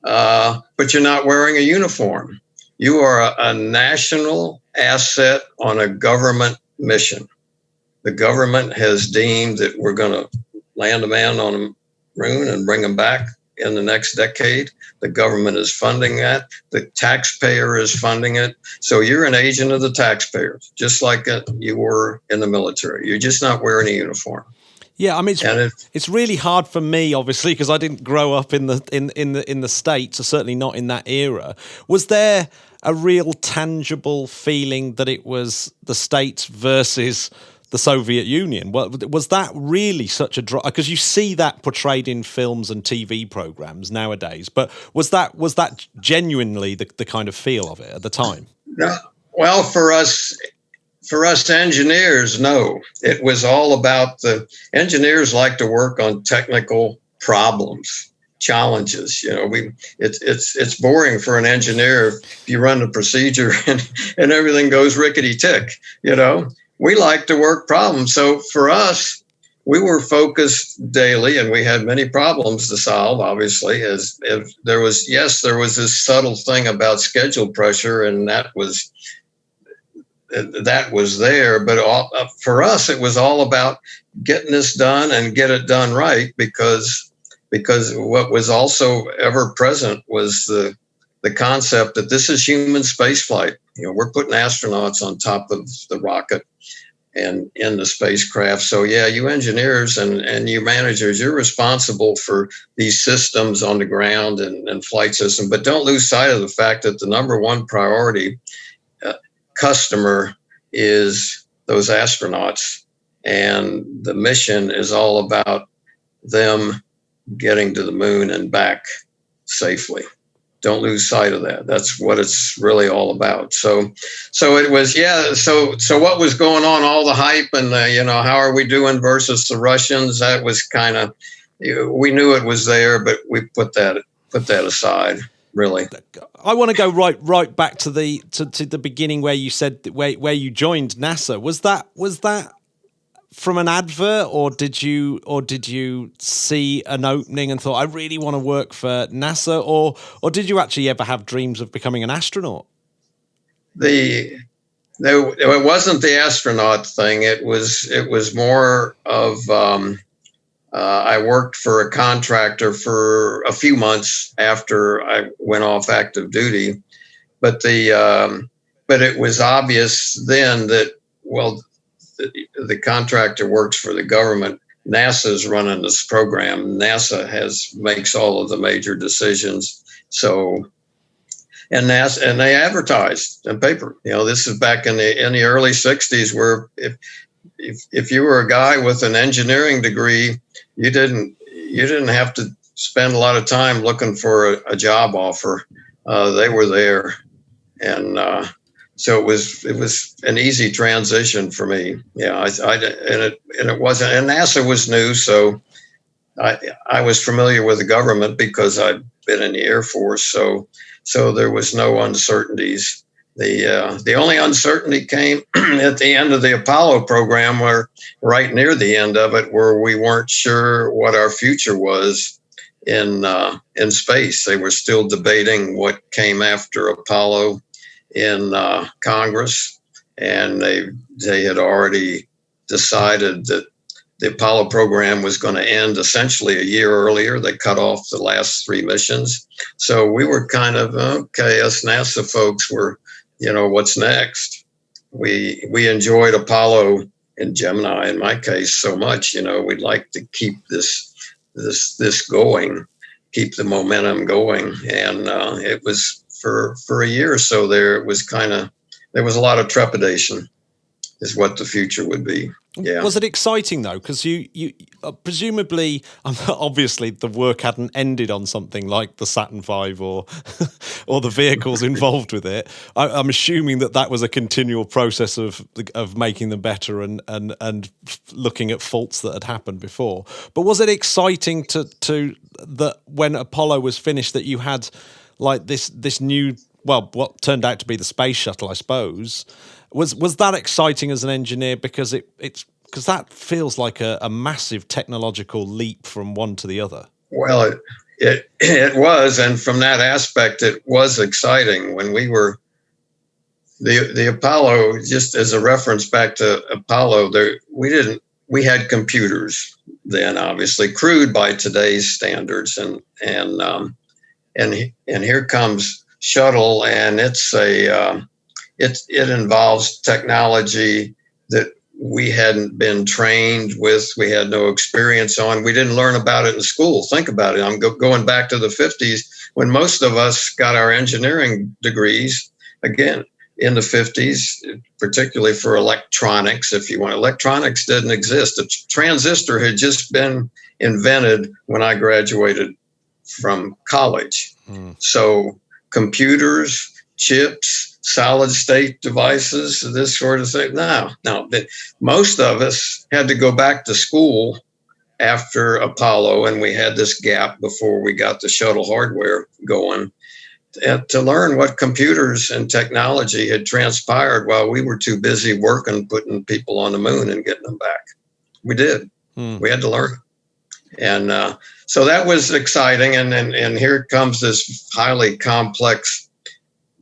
[SPEAKER 5] but you're not wearing a uniform. You are a national asset on a government mission. The government has deemed that we're going to land a man on the moon and bring him back in the next decade. The government is funding that. The taxpayer is funding it. So you're an agent of the taxpayers, just like you were in the military. You're just not wearing a uniform.
[SPEAKER 3] Yeah, I mean, it's really hard for me, obviously, because I didn't grow up in the States, or certainly not in that era. Was there a real tangible feeling that it was the States versus the Soviet Union? Was that really such a drop? Because you see that portrayed in films and TV programs nowadays, but was that genuinely the kind of feel of it at the time?
[SPEAKER 5] No. Well, for us engineers, no. It was all about the engineers like to work on technical problems, challenges. It's boring for an engineer if you run the procedure and everything goes rickety tick. We like to work problems. So for us, we were focused daily, and we had many problems to solve, obviously, as if there was this subtle thing about schedule pressure, and that was there. But for us, it was all about getting this done and get it done right, because what was also ever present was the concept that this is human spaceflight. We're putting astronauts on top of the rocket and in the spacecraft. So yeah, you engineers and you managers, you're responsible for these systems on the ground and flight system. But don't lose sight of the fact that the number one priority customer is those astronauts, and the mission is all about them getting to the moon and back safely. Don't lose sight of that. That's what it's really all about. So it was, yeah. So what was going on? All the hype and how are we doing versus the Russians? That was kind of, we knew it was there, but we put that aside. Really,
[SPEAKER 3] I want to go right back to the beginning where you said where you joined NASA. Was that from an advert, or did you see an opening and thought, I really want to work for NASA, or did you actually ever have dreams of becoming an astronaut?
[SPEAKER 5] It wasn't the astronaut thing. It was more of I worked for a contractor for a few months after I went off active duty, but it was obvious then that, well, the contractor works for the government. NASA's running this program. NASA makes all of the major decisions. So, and they advertised in paper. This is back in the early '60s, where if you were a guy with an engineering degree, you didn't have to spend a lot of time looking for a job offer. They were there, and so it was an easy transition for me. Yeah, it wasn't, and NASA was new, so I was familiar with the government because I'd been in the Air Force. So there was no uncertainties. The only uncertainty came at the end of the Apollo program, where right near the end of it, where we weren't sure what our future was in space. They were still debating what came after Apollo in Congress, and they had already decided that the Apollo program was going to end essentially a year earlier. They cut off the last 3 missions. So we were kind of, okay, us NASA folks were, what's next? We enjoyed Apollo in Gemini, in my case, so much. We'd like to keep this going, keep the momentum going, and it was for a year or so there. It was there was a lot of trepidation, is what the future would be. Yeah.
[SPEAKER 3] Was it exciting though? Because you presumably, obviously, the work hadn't ended on something like the Saturn V or the vehicles involved with it. I'm assuming that was a continual process of making them better and looking at faults that had happened before. But was it exciting to that when Apollo was finished that you had like this new, well, what turned out to be the Space Shuttle, I suppose? Was that exciting as an engineer because because that feels like a massive technological leap from one to the other?
[SPEAKER 5] Well, it was, and from that aspect, it was exciting. When we were the Apollo, just as a reference back to Apollo, we had computers then, obviously crude by today's standards, and here comes Shuttle, and it involves technology that we hadn't been trained with. We had no experience on. We didn't learn about it in school. Think about it. I'm going back to the 50s when most of us got our engineering degrees, again, in the 50s, particularly for electronics, if you want. Electronics didn't exist. The transistor had just been invented when I graduated from college. So computers, chips, solid state devices, this sort of thing. No, most of us had to go back to school after Apollo, and we had this gap before we got the shuttle hardware going to learn what computers and technology had transpired while we were too busy working, putting people on the moon and getting them back. We did. We had to learn. And so that was exciting. And here comes this highly complex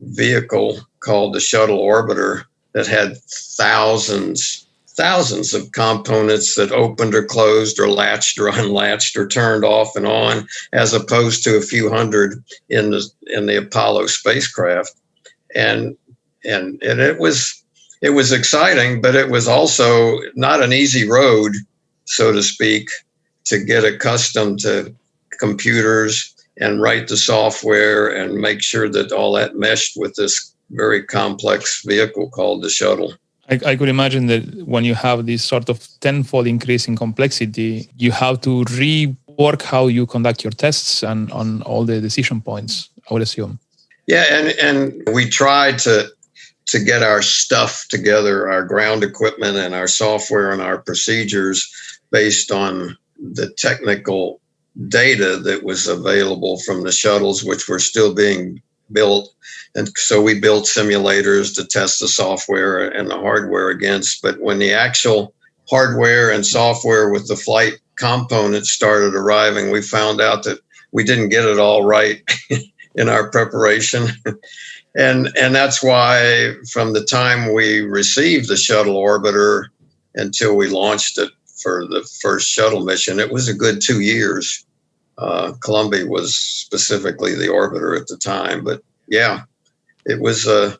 [SPEAKER 5] vehicle called the shuttle orbiter that had thousands of components that opened or closed or latched or unlatched or turned off and on, as opposed to a few hundred in the Apollo spacecraft. And it was exciting, but it was also not an easy road, so to speak, to get accustomed to computers and write the software and make sure that all that meshed with this very complex vehicle called the shuttle.
[SPEAKER 1] I could imagine that when you have this sort of tenfold increase in complexity, you have to rework how you conduct your tests and on all the decision points, I would assume.
[SPEAKER 5] Yeah, and we tried to get our stuff together, our ground equipment and our software and our procedures based on the technical data that was available from the shuttles, which were still being built. And so we built simulators to test the software and the hardware against. But when the actual hardware and software with the flight components started arriving, we found out that we didn't get it all right in our preparation. And that's why from the time we received the shuttle orbiter until we launched it for the first shuttle mission, it was a good 2 years. Columbia was specifically the orbiter at the time, but yeah, it was a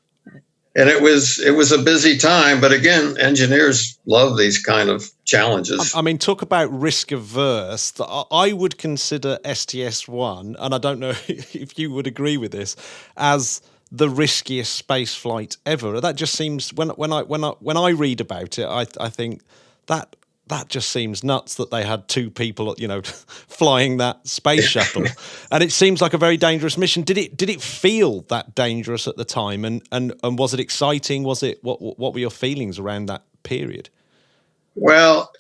[SPEAKER 5] busy time. But again, engineers love these kind of challenges.
[SPEAKER 3] I mean, talk about risk averse. I would consider STS-1, and I don't know if you would agree with this, as the riskiest space flight ever. That just seems when I read about it, I think that just seems nuts that they had two people, flying that space shuttle, and it seems like a very dangerous mission. Did it feel that dangerous at the time, and was it exciting? Was it what were your feelings around that period?
[SPEAKER 5] Well,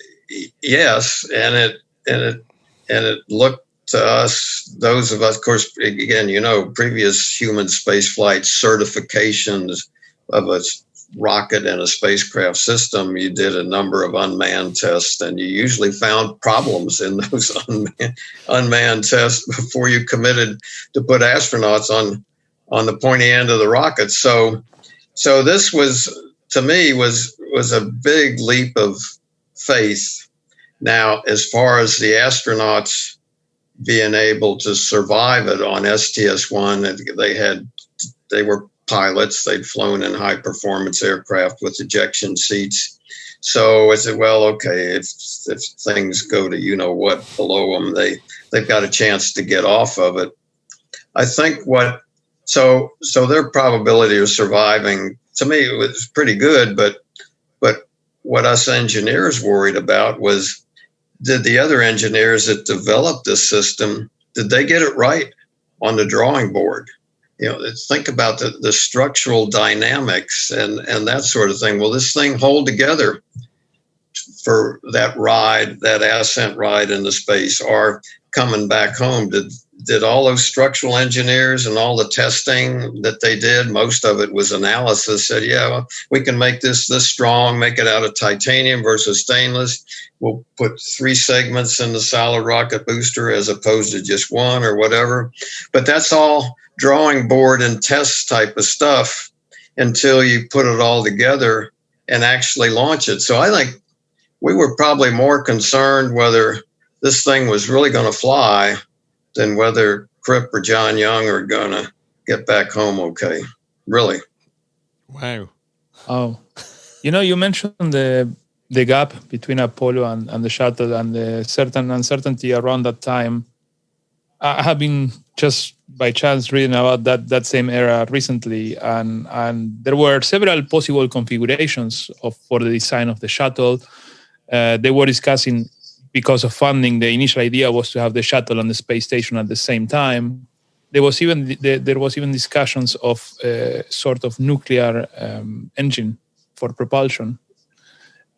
[SPEAKER 5] yes, and it looked to us, those of us, of course, again, previous human space flight certifications of a rocket and a spacecraft system, you did a number of unmanned tests, and you usually found problems in those unmanned tests before you committed to put astronauts on the pointy end of the rocket. So this was, to me, was a big leap of faith. Now, as far as the astronauts being able to survive it on STS-1, they were pilots. They'd flown in high performance aircraft with ejection seats. So I said, well, okay, if things go to you know what below them, they've got a chance to get off of it. I think so their probability of surviving, to me, it was pretty good. But what us engineers worried about was, did the other engineers that developed this system, did they get it right on the drawing board? You know, think about the structural dynamics and that sort of thing. Will this thing hold together for that ride, that ascent ride into space, or coming back home? Did all those structural engineers and all the testing that they did, most of it was analysis, said, yeah, well, we can make this strong, make it out of titanium versus stainless. We'll put 3 segments in the solid rocket booster as opposed to just 1 or whatever. But that's all drawing board and test type of stuff until you put it all together and actually launch it. So I think we were probably more concerned whether this thing was really going to fly than whether Kripp or John Young are going to get back home okay. Really.
[SPEAKER 3] Wow.
[SPEAKER 1] Oh, you mentioned the gap between Apollo and the shuttle and the certain uncertainty around that time. I have been just by chance reading about that same era recently, and there were several possible configurations for the design of the shuttle. They were discussing, because of funding, the initial idea was to have the shuttle and the space station at the same time. There was even discussions of a sort of nuclear engine for propulsion.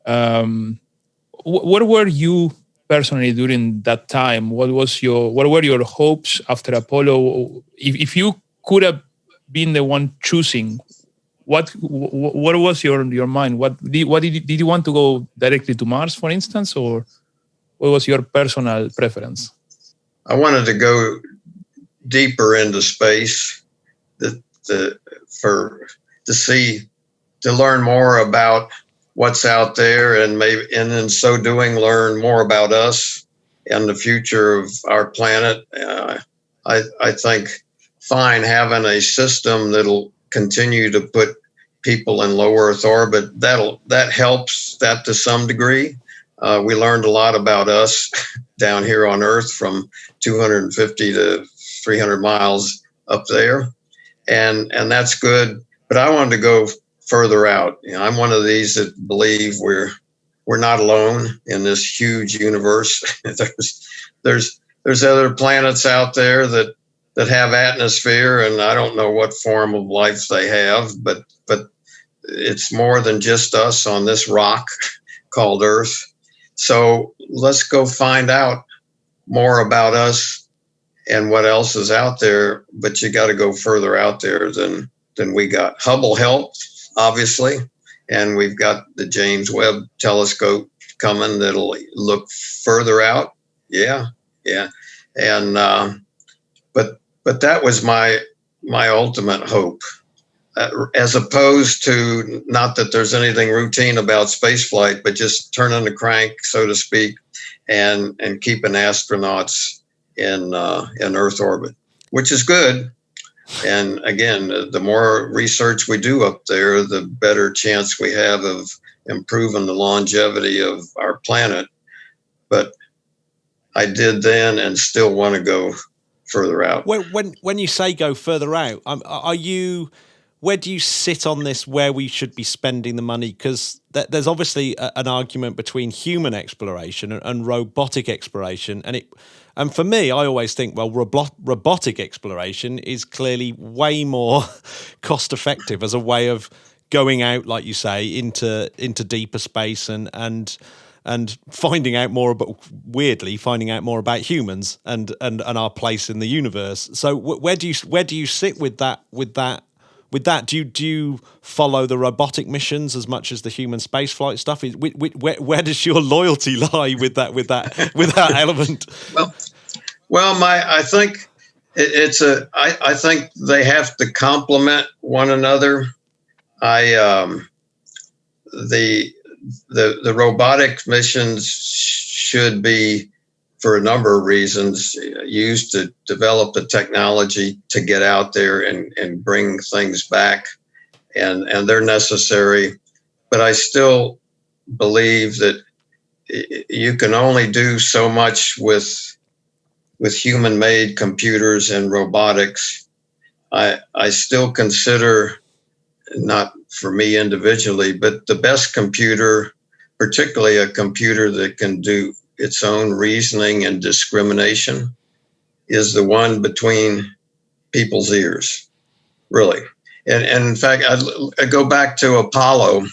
[SPEAKER 1] What were you personally during that time? What were your hopes after Apollo? If you could have been the one choosing, what was your mind? Did you want to go directly to Mars, for instance, or what was your personal preference?
[SPEAKER 5] I wanted to go deeper into space to learn more about what's out there, and in so doing learn more about us and the future of our planet. I think having a system that'll continue to put people in low Earth orbit, that helps that to some degree. We learned a lot about us down here on Earth from 250 to 300 miles up there. And that's good. But I wanted to go further out. I'm one of these that believe we're not alone in this huge universe. There's other planets out there that have atmosphere, and I don't know what form of life they have, but it's more than just us on this rock called Earth. So let's go find out more about us and what else is out there. But you got to go further out there than we got. Hubble helped, obviously, and we've got the James Webb telescope coming that'll look further out. Yeah. And but that was my ultimate hope. As opposed to, not that there's anything routine about spaceflight, but just turning the crank, so to speak, and keeping astronauts in Earth orbit, which is good. And again, the more research we do up there, the better chance we have of improving the longevity of our planet. But I did then and still want to go further out.
[SPEAKER 3] When you say go further out, where do you sit on this, where we should be spending the money? Because there's obviously an argument between human exploration and robotic exploration. And for me, I always think, well, robotic exploration is clearly way more cost effective as a way of going out, like you say, into deeper space and finding out more about humans and our place in the universe. So where do you sit with that? Do you follow the robotic missions as much as the human spaceflight stuff? Where does your loyalty lie with that element?
[SPEAKER 5] I think I think they have to complement one another. The robotic missions should be, for a number of reasons, used to develop the technology to get out there and bring things back, and they're necessary. But I still believe that you can only do so much with human-made computers and robotics. I still consider, not for me individually, but the best computer, particularly a computer that can do its own reasoning and discrimination, is the one between people's ears, really. And in fact, I go back to Apollo,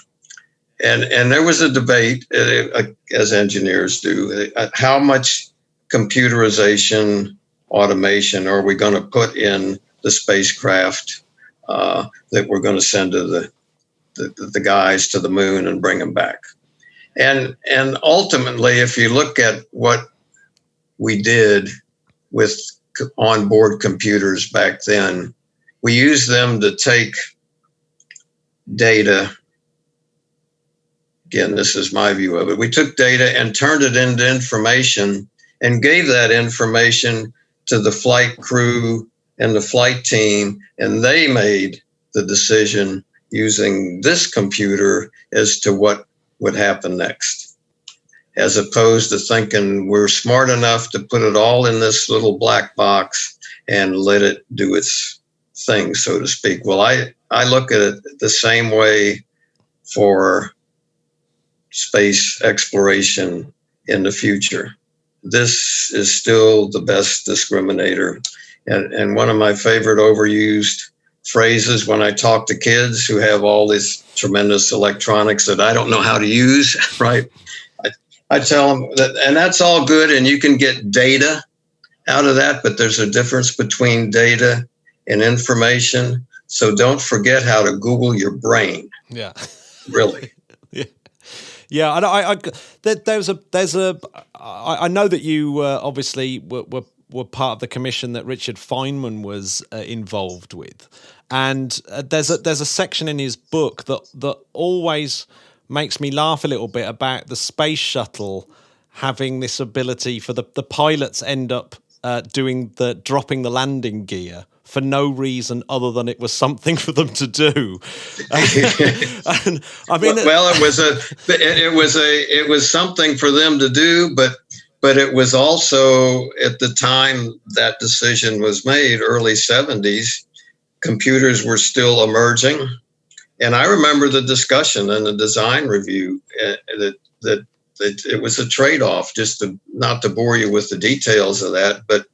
[SPEAKER 5] and there was a debate, as engineers do, how much computerization, automation are we going to put in the spacecraft that we're going to send to the guys to the moon and bring them back. And ultimately, if you look at what we did with onboard computers back then, we used them to take data. Again, this is my view of it. We took data and turned it into information and gave that information to the flight crew and the flight team, and they made the decision using this computer as to what would happen next, as opposed to thinking we're smart enough to put it all in this little black box and let it do its thing, so to speak. Well, I look at it the same way for space exploration in the future. This is still the best discriminator. And one of my favorite overused phrases when I talk to kids who have all this tremendous electronics that I don't know how to use, right? I tell them that, and that's all good, and you can get data out of that, but there's a difference between data and information. So don't forget how to Google your brain.
[SPEAKER 3] Yeah.
[SPEAKER 5] Really.
[SPEAKER 3] Yeah, I know that you obviously were part of the commission that Richard Feynman was involved with, and there's a section in his book that always makes me laugh a little bit about the space shuttle having this ability for the pilots end up dropping the landing gear for no reason other than it was something for them to do. And, I mean,
[SPEAKER 5] well, it was something for them to do, but it was also, at the time that decision was made, early 70s, computers were still emerging. And I remember the discussion in the design review that it was a trade-off, just not to bore you with the details of that, but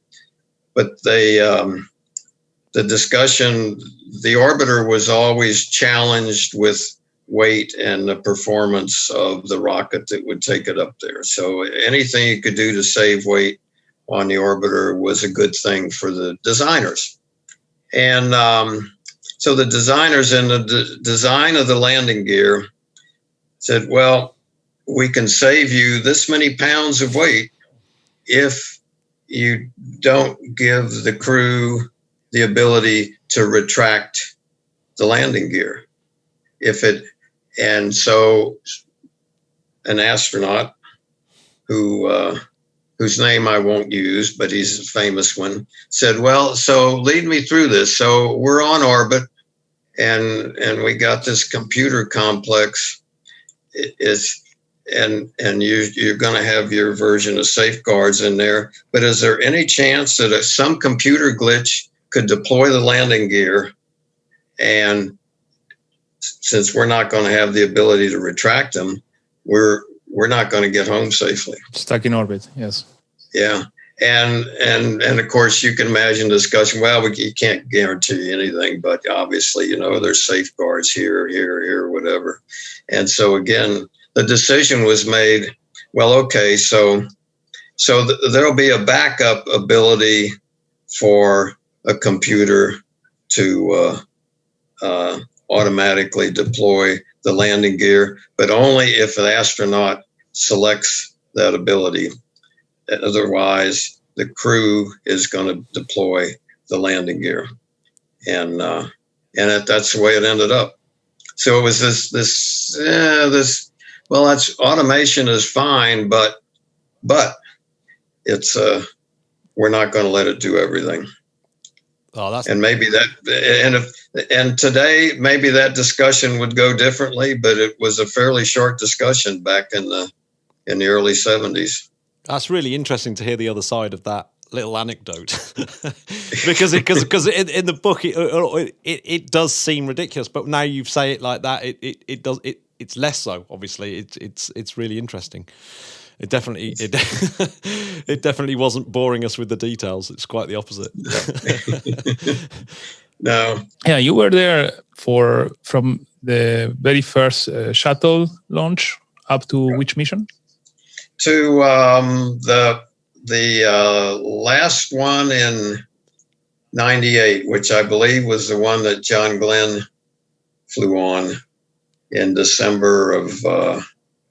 [SPEAKER 5] the discussion, the orbiter was always challenged with weight and the performance of the rocket that would take it up there. So anything you could do to save weight on the orbiter was a good thing for the designers. And so the designers in the design of the landing gear said, well, we can save you this many pounds of weight if you don't give the crew the ability to retract the landing gear. And so an astronaut whose name I won't use, but he's a famous one, said, well, so lead me through this. So we're on orbit and we got this computer complex. And you're going to have your version of safeguards in there. But is there any chance that some computer glitch could deploy the landing gear, and since we're not going to have the ability to retract them, we're not going to get home safely?
[SPEAKER 1] Stuck in orbit, yes.
[SPEAKER 5] Yeah. And of course, you can imagine discussion, well, you can't guarantee anything, but obviously, there's safeguards here, whatever. And so again, the decision was made, well, okay, so there'll be a backup ability for a computer to automatically deploy the landing gear, but only if an astronaut selects that ability. Otherwise, the crew is going to deploy the landing gear. And that's the way it ended up. So it was this well, that's automation is fine, but it's we're not going to let it do everything.
[SPEAKER 3] Oh, that's
[SPEAKER 5] and maybe that, and today maybe that discussion would go differently, but it was a fairly short discussion back in the early 70s.
[SPEAKER 3] That's really interesting to hear the other side of that little anecdote, because in the book it does seem ridiculous, but now you say it like that, it's less so. Obviously, it's really interesting. It definitely wasn't boring us with the details. It's quite the opposite.
[SPEAKER 5] No.
[SPEAKER 1] Yeah, you were there from the very first shuttle launch up to which mission?
[SPEAKER 5] To the last one in '98, which I believe was the one that John Glenn flew on in December of.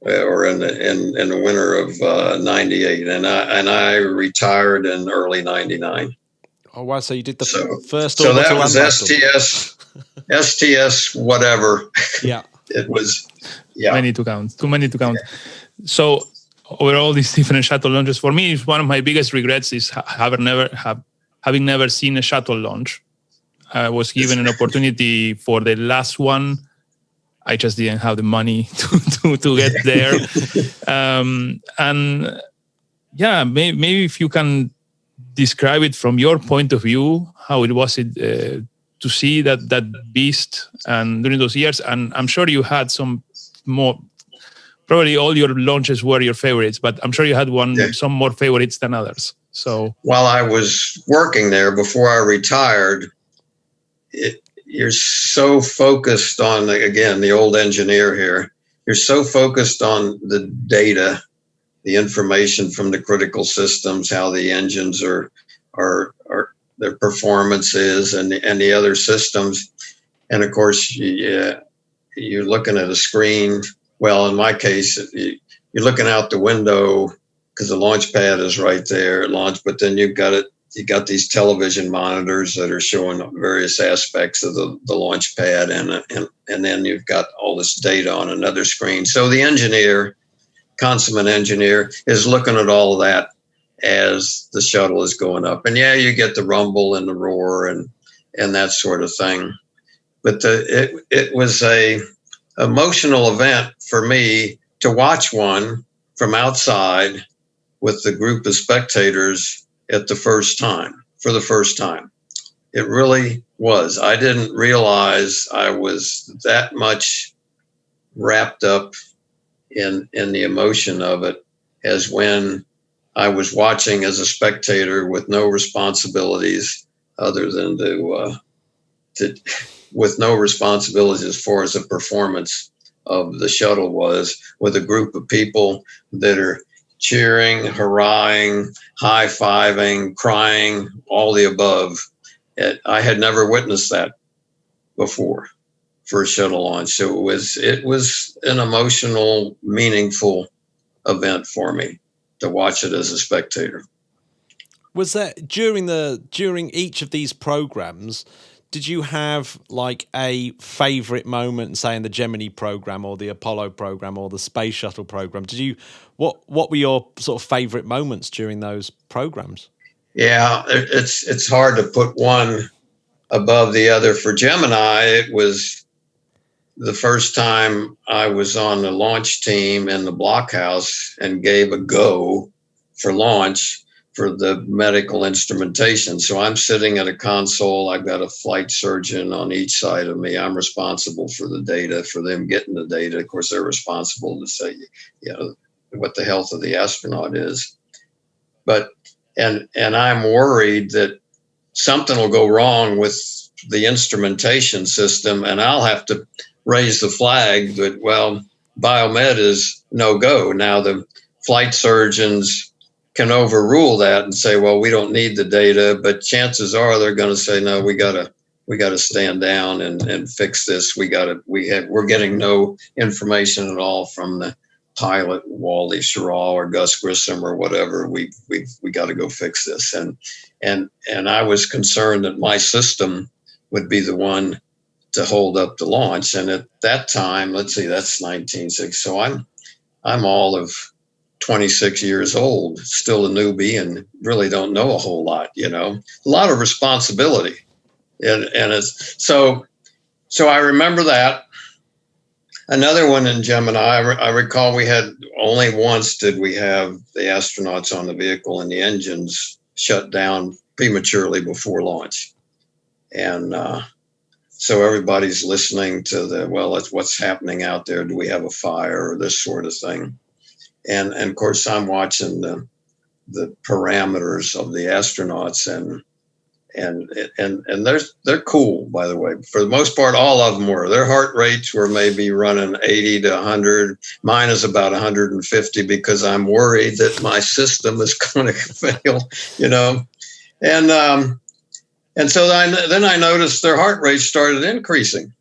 [SPEAKER 5] Or in the winter of '98, and I retired in early '99.
[SPEAKER 3] Oh wow! So you did the first.
[SPEAKER 5] So that was STS whatever.
[SPEAKER 3] Yeah,
[SPEAKER 5] it was.
[SPEAKER 1] Yeah, too many to count. So over all these different shuttle launches, for me, one of my biggest regrets is having never seen a shuttle launch. I was given an opportunity for the last one. I just didn't have the money to get there. And yeah, maybe if you can describe it from your point of view, how it was to see that beast and during those years. And I'm sure you had some more, probably all your launches were your favorites, but I'm sure you had some more favorites than others. So
[SPEAKER 5] while I was working there before I retired, you're so focused on, again, the old engineer here, you're so focused on the data, the information from the critical systems, how the engines are their performance is, and the other systems. And of course, you're looking at a screen. Well, in my case, you're looking out the window because the launch pad is right there at launch, but then you got these television monitors that are showing various aspects of the launch pad, and then you've got all this data on another screen. So the consummate engineer, is looking at all of that as the shuttle is going up. And yeah, you get the rumble and the roar and that sort of thing. But it was a emotional event for me to watch one from outside with the group of spectators for the first time. It really was. I didn't realize I was that much wrapped up in the emotion of it as when I was watching as a spectator with no responsibilities other than with no responsibilities as far as the performance of the shuttle was, with a group of people that are cheering, hurrahing, high-fiving, crying, all the above. I had never witnessed that before for a shuttle launch. So it was an emotional, meaningful event for me to watch it as a spectator.
[SPEAKER 3] Was that during each of these programs, did you have like a favorite moment, say in the Gemini program or the Apollo program or the Space Shuttle program? What were your sort of favorite moments during those programs?
[SPEAKER 5] Yeah, it's hard to put one above the other. For Gemini, it was the first time I was on the launch team in the blockhouse and gave a go for launch for the medical instrumentation. So I'm sitting at a console. I've got a flight surgeon on each side of me. I'm responsible for the data, for them getting the data. Of course, they're responsible to say, what the health of the astronaut is. But, and I'm worried that something will go wrong with the instrumentation system, and I'll have to raise the flag that, biomed is no go. Now the flight surgeons can overrule that and say, well, we don't need the data, but chances are they're going to say, no, we got to stand down and fix this. We're getting no information at all from the pilot, Wally Schirra or Gus Grissom or whatever. We got to go fix this. And I was concerned that my system would be the one to hold up the launch. And at that time, let's see, that's 1960. So I'm all of 26 years old, still a newbie, and really don't know a whole lot, a lot of responsibility. and it's so I remember that. Another one in Gemini, I recall we had only once did we have the astronauts on the vehicle and the engines shut down prematurely before launch. And so everybody's listening to what's happening out there. Do we have a fire or this sort of thing? And of course, I'm watching the parameters of the astronauts and they're cool, by the way. For the most part, all of them were. Their heart rates were maybe running 80 to 100. Mine is about 150 because I'm worried that my system is going to fail, And so then I noticed their heart rate started increasing.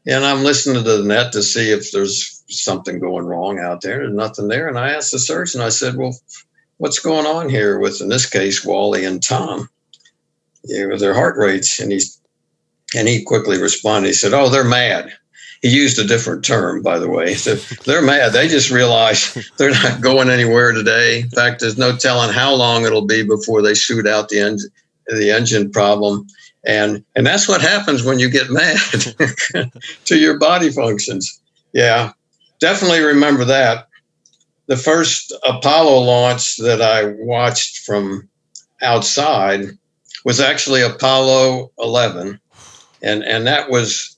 [SPEAKER 5] And I'm listening to the net to see if there's something going wrong out there. There's nothing there. And I asked the surgeon, I said, well, what's going on here with, in this case, Wally and Tom? With their heart rates, and he quickly responded. He said, "Oh, they're mad." He used a different term, by the way. He said, "They're mad. They just realized they're not going anywhere today. In fact, there's no telling how long it'll be before they shoot out the engine problem, and that's what happens when you get mad to your body functions." Yeah, definitely remember that. The first Apollo launch that I watched from outside was actually Apollo 11, and that was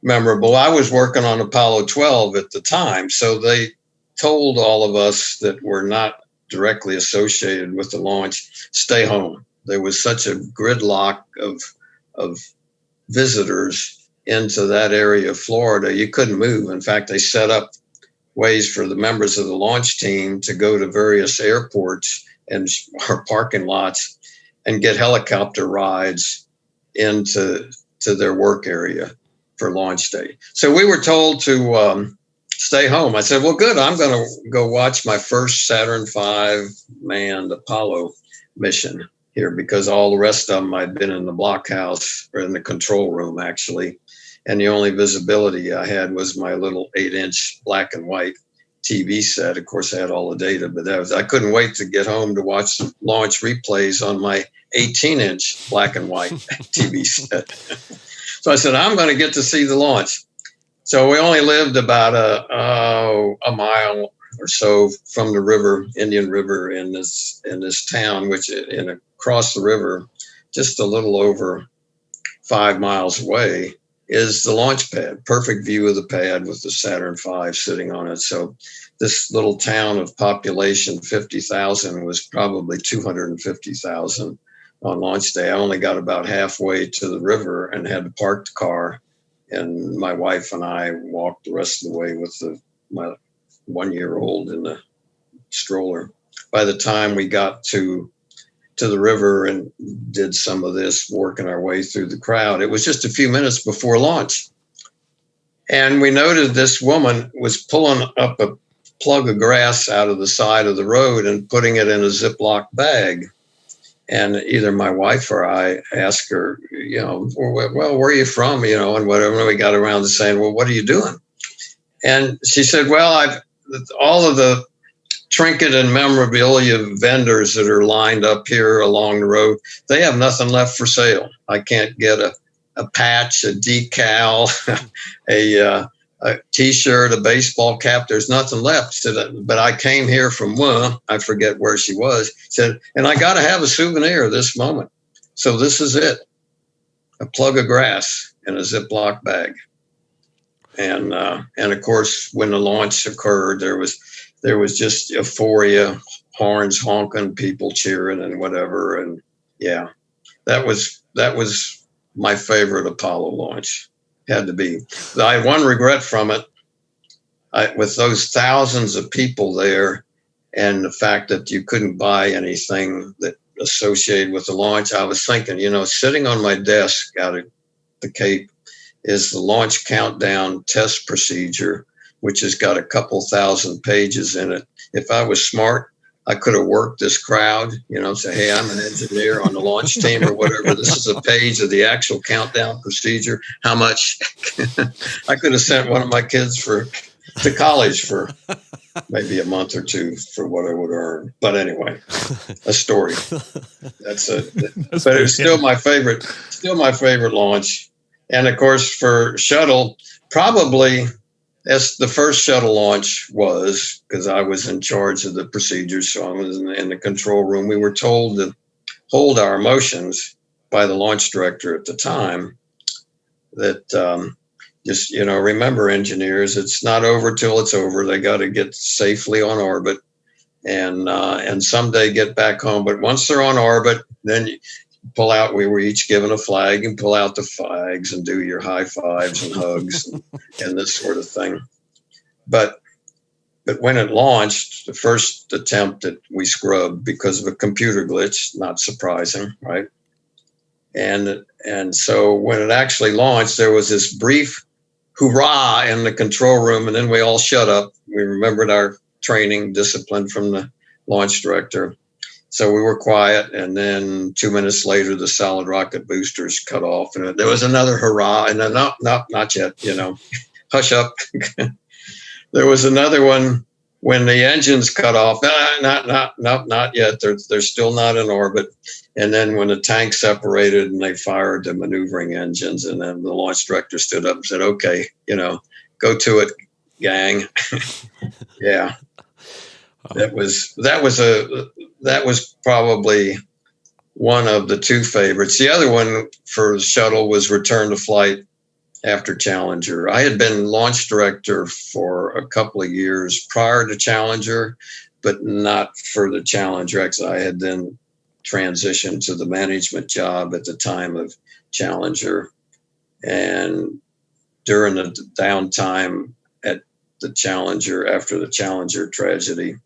[SPEAKER 5] memorable. I was working on Apollo 12 at the time, so they told all of us that were not directly associated with the launch, stay home. There was such a gridlock of visitors into that area of Florida, you couldn't move. In fact, they set up ways for the members of the launch team to go to various airports and or parking lots and get helicopter rides into their work area for launch day. So we were told to stay home. I said, well, good. I'm going to go watch my first Saturn V manned Apollo mission here because all the rest of them I'd been in the blockhouse or in the control room, actually. And the only visibility I had was my little 8-inch black and white TV set. Of course, I had all the data, but I couldn't wait to get home to watch launch replays on my 18-inch black and white TV set. So I said, I'm going to get to see the launch. So we only lived about a mile or so from the river, Indian River, in this town, which across the river, just a little over 5 miles away, is the launch pad. Perfect view of the pad with the Saturn V sitting on it. So this little town of population 50,000 was probably 250,000 on launch day. I only got about halfway to the river and had to park the car. And my wife and I walked the rest of the way with my 1-year-old in the stroller. By the time we got to the river and did some of this, working our way through the crowd, it was just a few minutes before launch. And we noted this woman was pulling up a plug of grass out of the side of the road and putting it in a Ziploc bag. And either my wife or I asked her, well, where are you from? And whatever. We got around to saying, well, what are you doing? And she said, well, all of the trinket and memorabilia vendors that are lined up here along the road, they have nothing left for sale. I can't get a patch, a decal, a T-shirt, a baseball cap. There's nothing left. But I came here from I forget where she was. Said, and I got to have a souvenir of this moment. So this is it: a plug of grass in a Ziploc bag. And of course, when the launch occurred, there was just euphoria, horns honking, people cheering, and whatever. And yeah, that was my favorite Apollo launch. Had to be. I had one regret from it. With those thousands of people there and the fact that you couldn't buy anything that associated with the launch, I was thinking, sitting on my desk out at the Cape is the launch countdown test procedure, which has got a couple thousand pages in it. If I was smart, I could have worked this crowd, say, hey, I'm an engineer on the launch team or whatever. This is a page of the actual countdown procedure. How much? I could have sent one of my kids to college for maybe a month or two for what I would earn. But anyway, a story. But it was still my favorite launch. And of course, for shuttle, probably as the first shuttle launch was, because I was in charge of the procedures, so I was in the control room. We were told to hold our emotions by the launch director at the time. That just, remember, engineers, it's not over till it's over. They got to get safely on orbit and someday get back home. But once they're on orbit, then you pull out. We were each given a flag, and pull out the flags and do your high fives and hugs and this sort of thing. But when it launched, the first attempt that we scrubbed because of a computer glitch, not surprising, right? And so when it actually launched, there was this brief hoorah in the control room, and then we all shut up. We remembered our training discipline from the launch director. So we were quiet, and then 2 minutes later, the solid rocket boosters cut off, and there was another hurrah, and then, no, not yet, hush up. There was another one when the engines cut off. Not yet. They're still not in orbit. And then when the tank separated and they fired the maneuvering engines, and then the launch director stood up and said, "Okay, go to it, gang." Yeah, that was probably one of the two favorites. The other one for shuttle was return to flight after Challenger. I had been launch director for a couple of years prior to Challenger, but not for the Challenger X. I had then transitioned to the management job at the time of Challenger. And during the downtime at the Challenger, after the Challenger tragedy,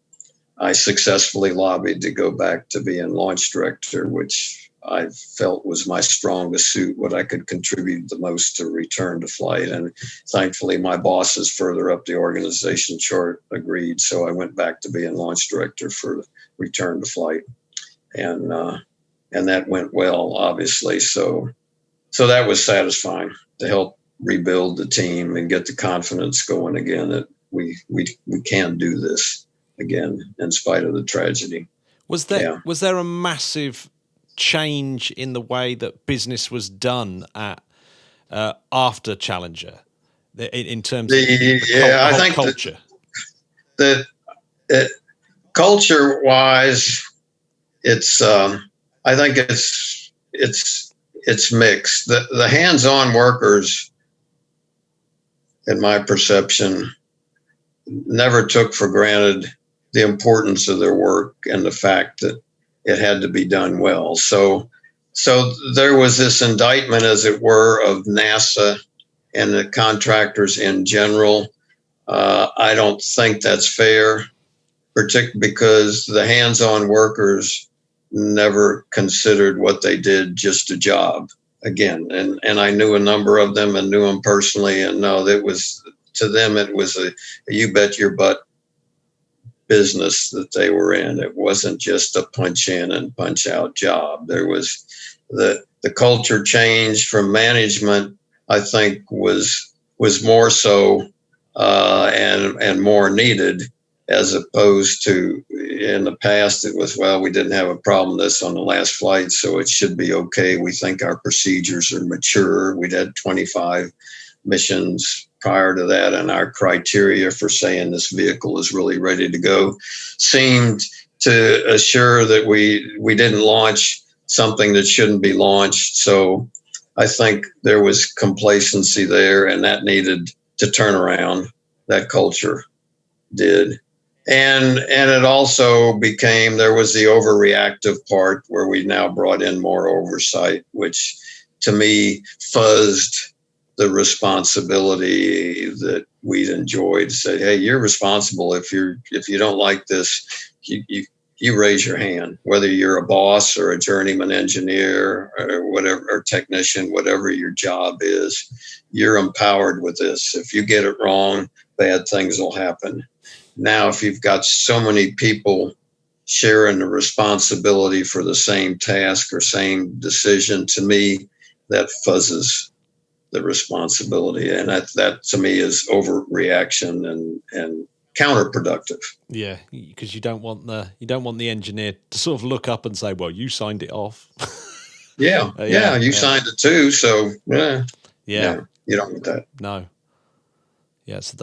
[SPEAKER 5] I successfully lobbied to go back to being launch director, which I felt was my strongest suit, what I could contribute the most to return to flight. And thankfully, my bosses further up the organization chart agreed. So I went back to being launch director for return to flight. And that went well, obviously. So that was satisfying to help rebuild the team and get the confidence going again that we can do this again in spite of the tragedy.
[SPEAKER 3] Was there a massive change in the way that business was done at after Challenger in terms of
[SPEAKER 5] I think
[SPEAKER 3] culture?
[SPEAKER 5] That culture-wise, it's I think it's mixed. The hands-on workers, in my perception, never took for granted the importance of their work and the fact that it had to be done well. So there was this indictment, as it were, of NASA and the contractors in general. I don't think that's fair, particularly because the hands-on workers never considered what they did just a job. Again, and I knew a number of them and knew them personally, and no, to them it was a you bet your butt business that they were in. It wasn't just a punch in and punch out job. There was the culture change from management, I think, was more so and more needed, as opposed to in the past it was, well, we didn't have a problem with this on the last flight, so it should be okay. We think our procedures are mature. We'd had 25 missions prior to that, and our criteria for saying this vehicle is really ready to go seemed to assure that we didn't launch something that shouldn't be launched. So I think there was complacency there, and that needed to turn around. That culture did. And it also became, there was the overreactive part where we now brought in more oversight, which to me fuzzed the responsibility that we'd enjoyed. Say, hey, you're responsible. If you don't like this, you raise your hand, whether you're a boss or a journeyman engineer or whatever, or technician, whatever your job is, you're empowered with this. If you get it wrong, bad things will happen. Now, if you've got so many people sharing the responsibility for the same task or same decision, to me, that fuzzes the responsibility. And that to me is overreaction and counterproductive.
[SPEAKER 3] Yeah, because you don't want the engineer to sort of look up and say, "Well, you signed it off." You
[SPEAKER 5] signed it too, so
[SPEAKER 3] yeah,
[SPEAKER 5] you don't want that.
[SPEAKER 3] No. Yeah, so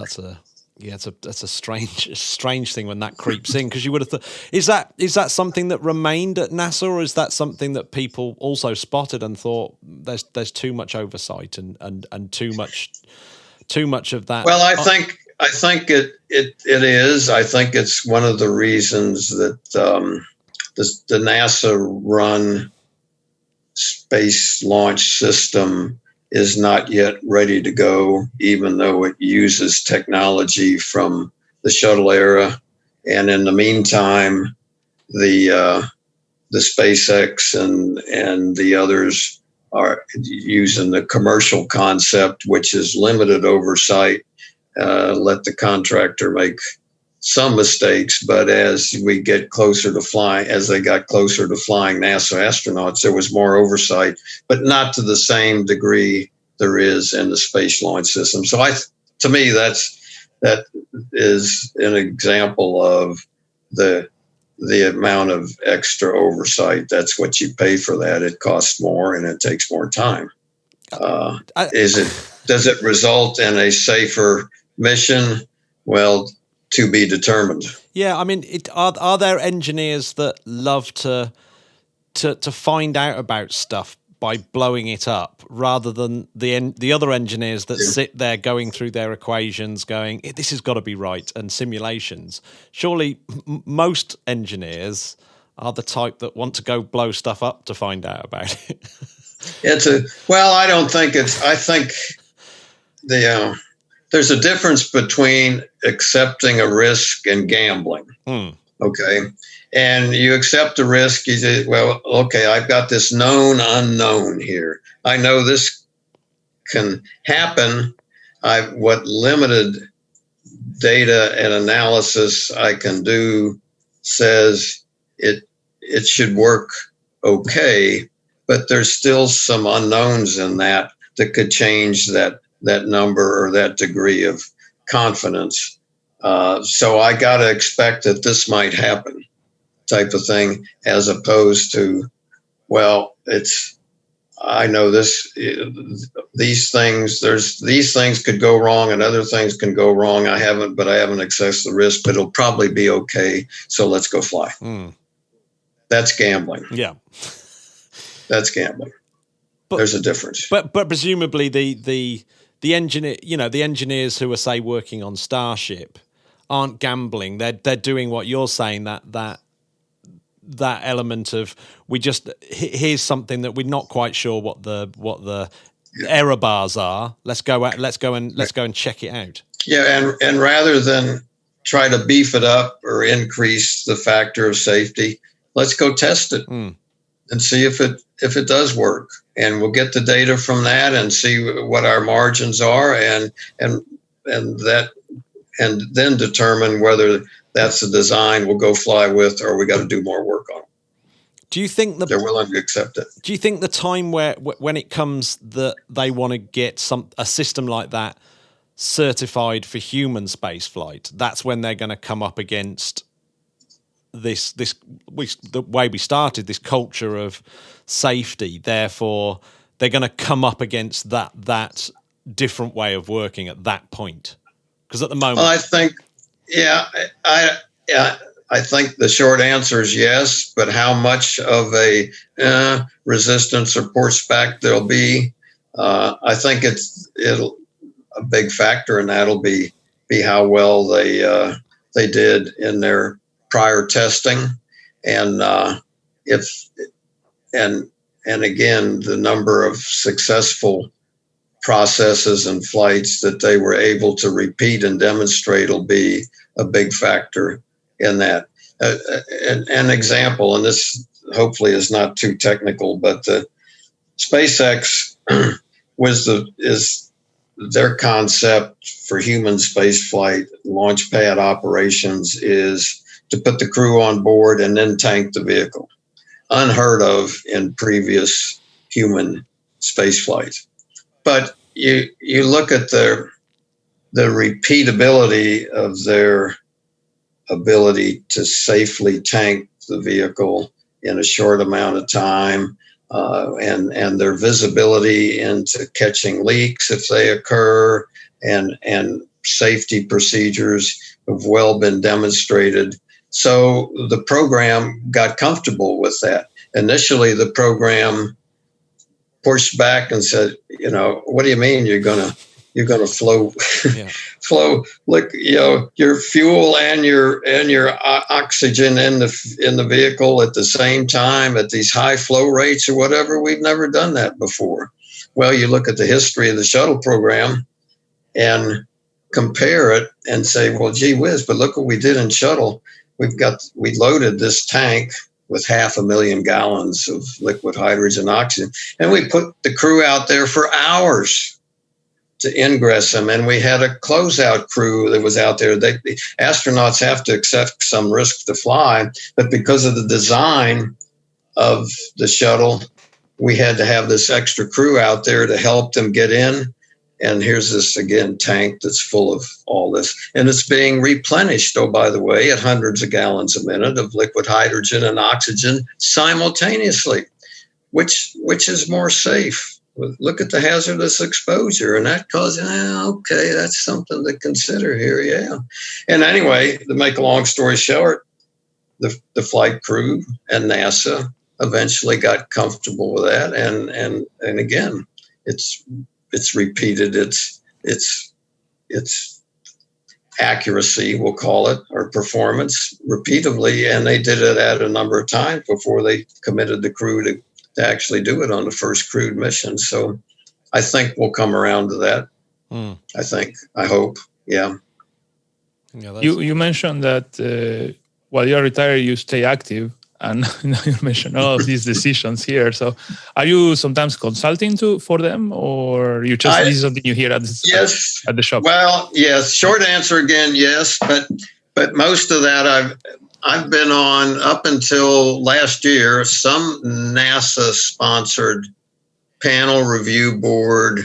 [SPEAKER 3] that's a strange thing when that creeps in, because you would have thought, is that something that remained at NASA, or is that something that people also spotted and thought there's too much oversight and too much of that?
[SPEAKER 5] Well, I think it is. I think it's one of the reasons that the NASA run space launch system is not yet ready to go, even though it uses technology from the shuttle era. And in the meantime, the SpaceX and the others are using the commercial concept, which is limited oversight. Let the contractor make some mistakes, but as we get closer to flying, as they got closer to flying NASA astronauts, there was more oversight, but not to the same degree there is in the space launch system. So to me, that is an example of the amount of extra oversight. That's what you pay for that. It costs more and it takes more time. Does it result in a safer mission? Well, to be determined.
[SPEAKER 3] Yeah, I mean, are there engineers that love to find out about stuff by blowing it up, rather than the other engineers that sit there going through their equations, going, this has got to be right, and simulations? Surely most engineers are the type that want to go blow stuff up to find out about it.
[SPEAKER 5] I don't think it's. I think there's a difference between accepting a risk and gambling. Okay. And you accept the risk. You say, well, okay, I've got this known unknown here. I know this can happen. What limited data and analysis I can do says it should work okay, but there's still some unknowns in that could change that number or that degree of confidence. So I got to expect that this might happen, type of thing, as opposed to, well, I know these things could go wrong and other things can go wrong. I haven't assessed the risk, but it'll probably be okay. So let's go fly. That's gambling.
[SPEAKER 3] Yeah.
[SPEAKER 5] That's gambling. But there's a difference.
[SPEAKER 3] But presumably the engineer, the engineers who are, say, working on Starship aren't gambling. They're doing what you're saying, that element of, here's something that we're not quite sure what the error bars are. Let's go and check it out.
[SPEAKER 5] Yeah, and rather than try to beef it up or increase the factor of safety, let's go test it and see if it does work. And we'll get the data from that and see what our margins are, and then determine whether that's the design we'll go fly with, or we got to do more work on it.
[SPEAKER 3] Do you think
[SPEAKER 5] they're willing to accept it?
[SPEAKER 3] Do you think the time when it comes that they want to get a system like that certified for human space flight, that's when they're going to come up against the way we started, this culture of safety? Therefore, they're going to come up against that different way of working at that point? Because at the moment,
[SPEAKER 5] well, I think, I think the short answer is yes. But how much of a resistance or pushback there'll be, I think it'll a big factor in that'll be how well they did in their prior testing, and again, the number of successful processes and flights that they were able to repeat and demonstrate will be a big factor in that. An example, and this hopefully is not too technical, but the SpaceX is their concept for human space flight launch pad operations is to put the crew on board and then tank the vehicle. Unheard of in previous human space flights. But you look at the repeatability of their ability to safely tank the vehicle in a short amount of time, and their visibility into catching leaks if they occur, and safety procedures have well been demonstrated. So the program got comfortable with that. Initially, the program pushed back and said, what do you mean you're gonna flow flow like your fuel and your oxygen in the vehicle at the same time at these high flow rates or whatever? We've never done that before. Well, you look at the history of the shuttle program and compare it and say, well, gee whiz, but look what we did in shuttle. We loaded this tank with 500,000 gallons of liquid hydrogen oxygen, and we put the crew out there for hours to ingress them. And we had a closeout crew that was out there. The astronauts have to accept some risk to fly, but because of the design of the shuttle, we had to have this extra crew out there to help them get in. And here's this, again, tank that's full of all this. And it's being replenished, oh, by the way, at hundreds of gallons a minute of liquid hydrogen and oxygen simultaneously, which is more safe. Look at the hazardous exposure. And that causes, okay, that's something to consider here, yeah. And anyway, to make a long story short, the flight crew and NASA eventually got comfortable with that. And again, it's repeated its accuracy, we'll call it, or performance repeatedly, and they did it at a number of times before they committed the crew to actually do it on the first crewed mission. So I think we'll come around to that. I hope, yeah.
[SPEAKER 1] You mentioned that while you're retired, you stay active. And now you mentioned all of these decisions here. So are you sometimes consulting for them, or this is something you hear at the shop? Well,
[SPEAKER 5] yes. Short answer again, yes. But most of that I've been on up until last year, some NASA-sponsored panel review board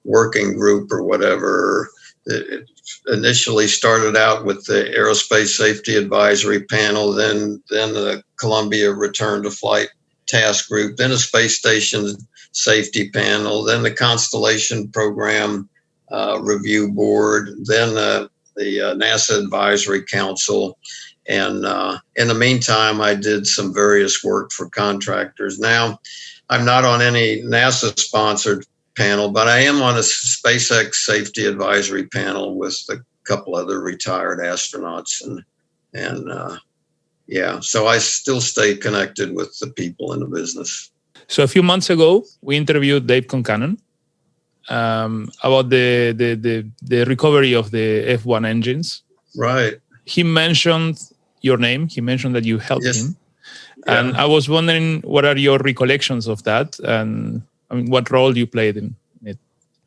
[SPEAKER 5] working group or whatever. It initially started out with the Aerospace Safety Advisory Panel, then the Columbia Return to Flight Task Group, then a Space Station Safety Panel, then the Constellation Program Review Board, then the NASA Advisory Council. And in the meantime, I did some various work for contractors. Now, I'm not on any NASA-sponsored panel, but I am on a SpaceX Safety Advisory Panel with a couple other retired astronauts, and so I still stay connected with the people in the business.
[SPEAKER 1] So a few months ago, we interviewed Dave Concannon about the recovery of the F1 engines.
[SPEAKER 5] Right.
[SPEAKER 1] He mentioned your name. He mentioned that you helped him, and I was wondering, what are your recollections of that, and what role you played in it?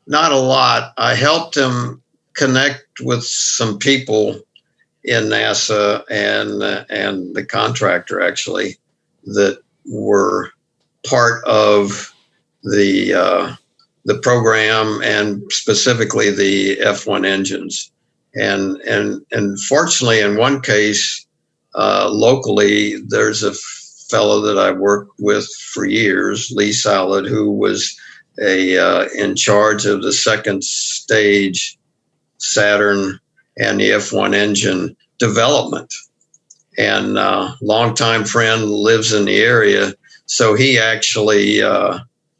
[SPEAKER 5] Not a lot. I helped him connect with some people in NASA and the contractor, actually, that were part of the program, and specifically the F1 engines. And fortunately, in one case, locally, there's a fellow that I worked with for years, Lee Salad, who was in charge of the second stage Saturn and the F1 engine development, and longtime friend, lives in the area. So he actually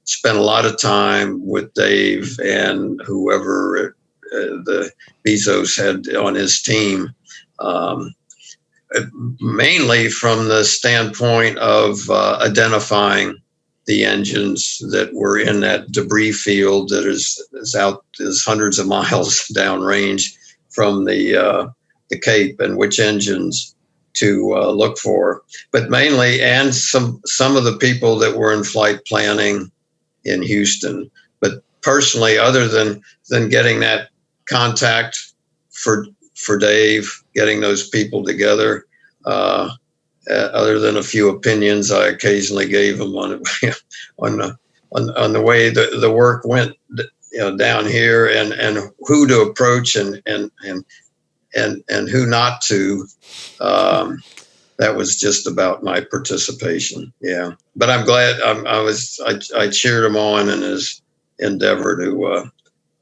[SPEAKER 5] spent a lot of time with Dave and whoever the Bezos had on his team, mainly from the standpoint of identifying the engines that were in that debris field that is hundreds of miles downrange from the Cape, and which engines to look for. But mainly, and some of the people that were in flight planning in Houston. But personally, other than getting that contact for Dave, getting those people together, other than a few opinions I occasionally gave him on the way the work went, down here, and who to approach, and and who not to. That was just about my participation. Yeah, but I'm glad I cheered him on in his endeavor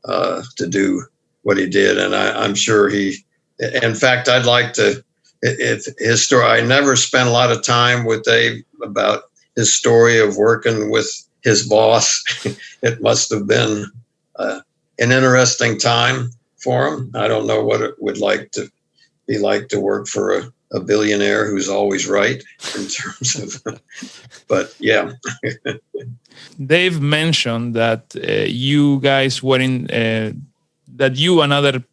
[SPEAKER 5] to do what he did, and I'm sure he. In fact, I'd like to. If his story, I never spent a lot of time with Dave about his story of working with his boss. It must have been an interesting time for him. I don't know what it would be like to work for a billionaire who's always right in terms of, but yeah.
[SPEAKER 1] Dave mentioned that you guys were that you and other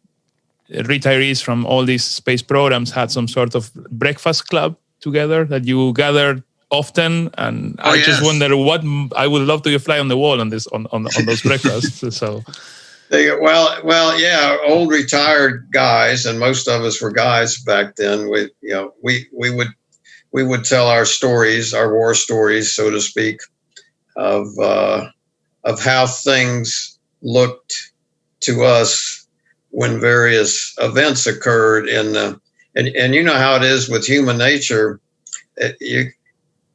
[SPEAKER 1] retirees from all these space programs had some sort of breakfast club together that you gathered often, and I just wonder what I would love to fly on the wall on this on those breakfasts. So,
[SPEAKER 5] well, yeah, old retired guys, and most of us were guys back then. We would tell our stories, our war stories, so to speak, of how things looked to us when various events occurred and you know how it is with human nature.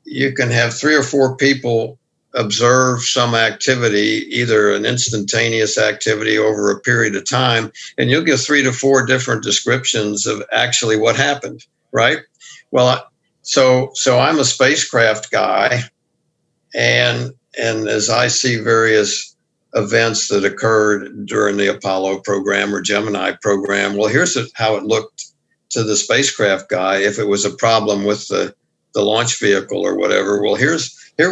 [SPEAKER 5] You can have 3 or 4 people observe some activity, either an instantaneous activity over a period of time, and you'll give 3 to 4 different descriptions of actually what happened, right? Well, so I'm a spacecraft guy, and as I see various events that occurred during the Apollo program or Gemini program, well, here's how it looked to the spacecraft guy if it was a problem with the launch vehicle or whatever. Well, here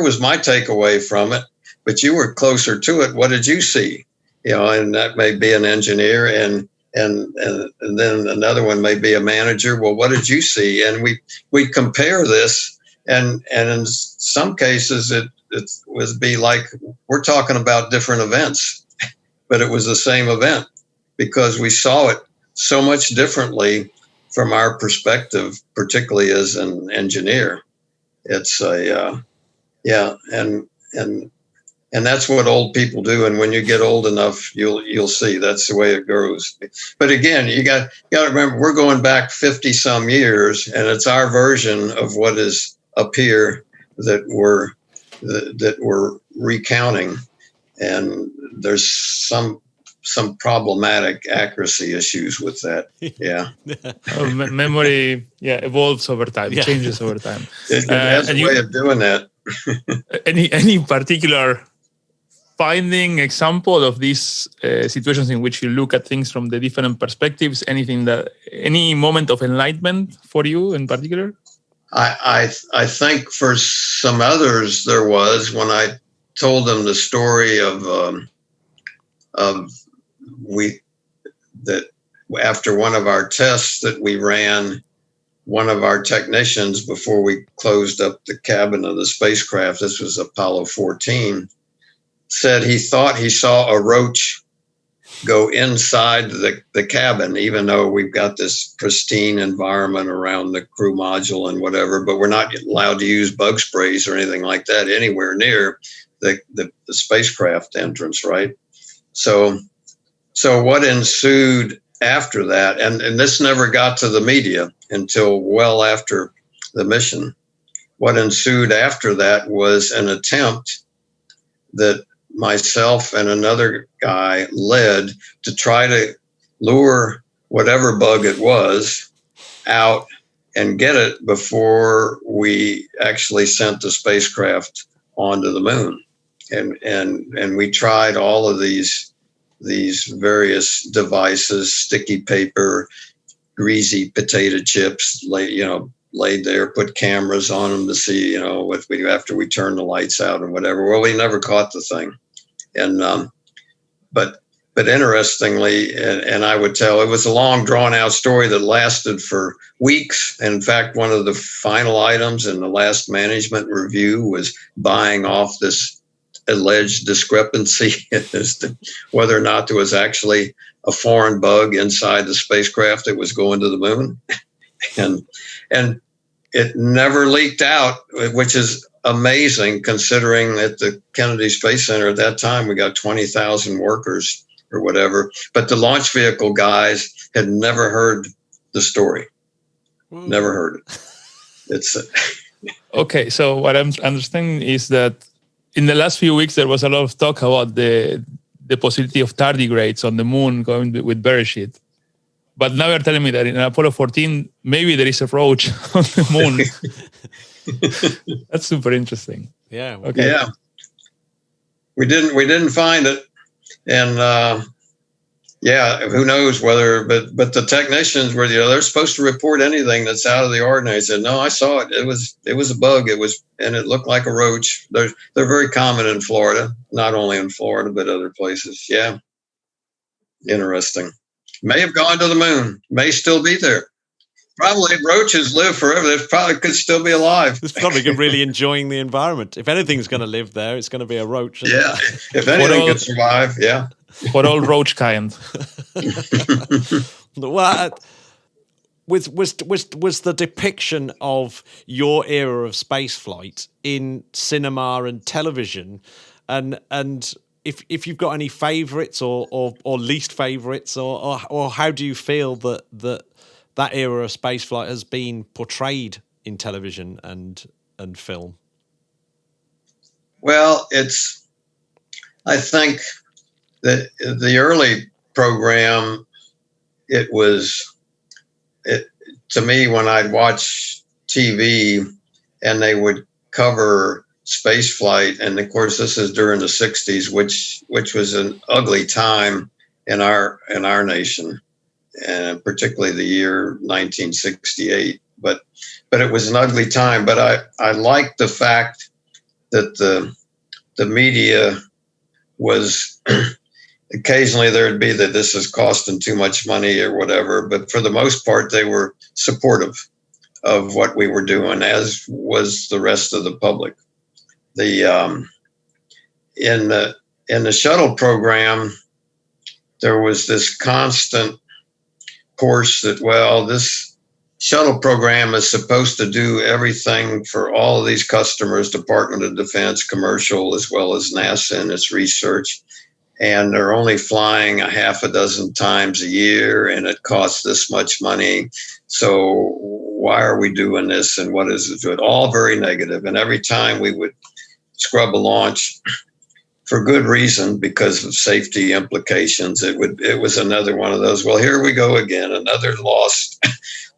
[SPEAKER 5] was my takeaway from it, but you were closer to it. What did you see? And that may be an engineer, and then another one may be a manager. Well, what did you see? And we compare this, and in some cases it would be like we're talking about different events, but it was the same event because we saw it so much differently from our perspective, particularly as an engineer. It's and that's what old people do. And when you get old enough, you'll see that's the way it goes. But again, you got to remember, we're going back 50 some years, and it's our version of what is up here that we're recounting, and there's some problematic accuracy issues with that. Yeah.
[SPEAKER 1] Memory evolves over time, changes over time.
[SPEAKER 5] It has a way of doing that.
[SPEAKER 1] Any particular finding, example of these situations in which you look at things from the different perspectives? Any moment of enlightenment for you in particular?
[SPEAKER 5] I think for some others there was, when I told them the story of that after one of our tests that we ran, one of our technicians, before we closed up the cabin of the spacecraft, this was Apollo 14, said he thought he saw a roach go inside the cabin, even though we've got this pristine environment around the crew module and whatever, but we're not allowed to use bug sprays or anything like that anywhere near the spacecraft entrance, right? So what ensued after that, and this never got to the media until well after the mission, what ensued after that was an attempt that myself and another guy led to try to lure whatever bug it was out and get it before we actually sent the spacecraft onto the moon. And we tried all of these various devices, sticky paper, greasy potato chips, laid there, put cameras on them to see, after we turned the lights out and whatever. Well, we never caught the thing. And, but interestingly, and I would tell, it was a long drawn out story that lasted for weeks. And in fact, one of the final items in the last management review was buying off this alleged discrepancy as to whether or not there was actually a foreign bug inside the spacecraft that was going to the moon. And it never leaked out, which is amazing considering at the Kennedy Space Center at that time, we got 20,000 workers or whatever. But the launch vehicle guys had never heard the story. Never heard it. It's
[SPEAKER 1] Okay, so what I'm understanding is that in the last few weeks there was a lot of talk about the possibility of tardigrades on the moon going with Bereshit. But now you're telling me that in Apollo 14 maybe there is a roach on the moon. That's super interesting.
[SPEAKER 6] Yeah.
[SPEAKER 1] Okay.
[SPEAKER 5] Yeah. We didn't find it, and who knows whether? But the technicians were, they're supposed to report anything that's out of the ordinary. I said, no, I saw it. It was a bug. And it looked like a roach. They're very common in Florida, not only in Florida but other places. Yeah, interesting. May have gone to the moon. May still be there. Probably roaches live forever. They probably could still be alive.
[SPEAKER 6] It's probably really enjoying the environment. If anything's going to live there, it's going to be a roach.
[SPEAKER 5] Yeah, if anything can survive, yeah.
[SPEAKER 1] For all roach kind.
[SPEAKER 6] Well, was the depiction of your era of spaceflight in cinema and television, and if you've got any favourites or least favourites, or how do you feel that era of spaceflight has been portrayed in television and film?
[SPEAKER 5] Well, I think that the early program, to me, when I'd watch TV and they would cover space flight, and of course this is during the 60s, which was an ugly time in our nation, and particularly the year 1968. But it was an ugly time. But I liked the fact that the media was occasionally there'd be that this is costing too much money or whatever, but for the most part they were supportive of what we were doing, as was the rest of the public. In the shuttle program, there was this constant course that, well, this shuttle program is supposed to do everything for all of these customers, Department of Defense, commercial, as well as NASA and its research. And they're only flying a half a dozen times a year, and it costs this much money. So why are we doing this, and what is it? All very negative. And every time we would scrub a launch, for good reason, because of safety implications, it was another one of those, well, here we go again, another lost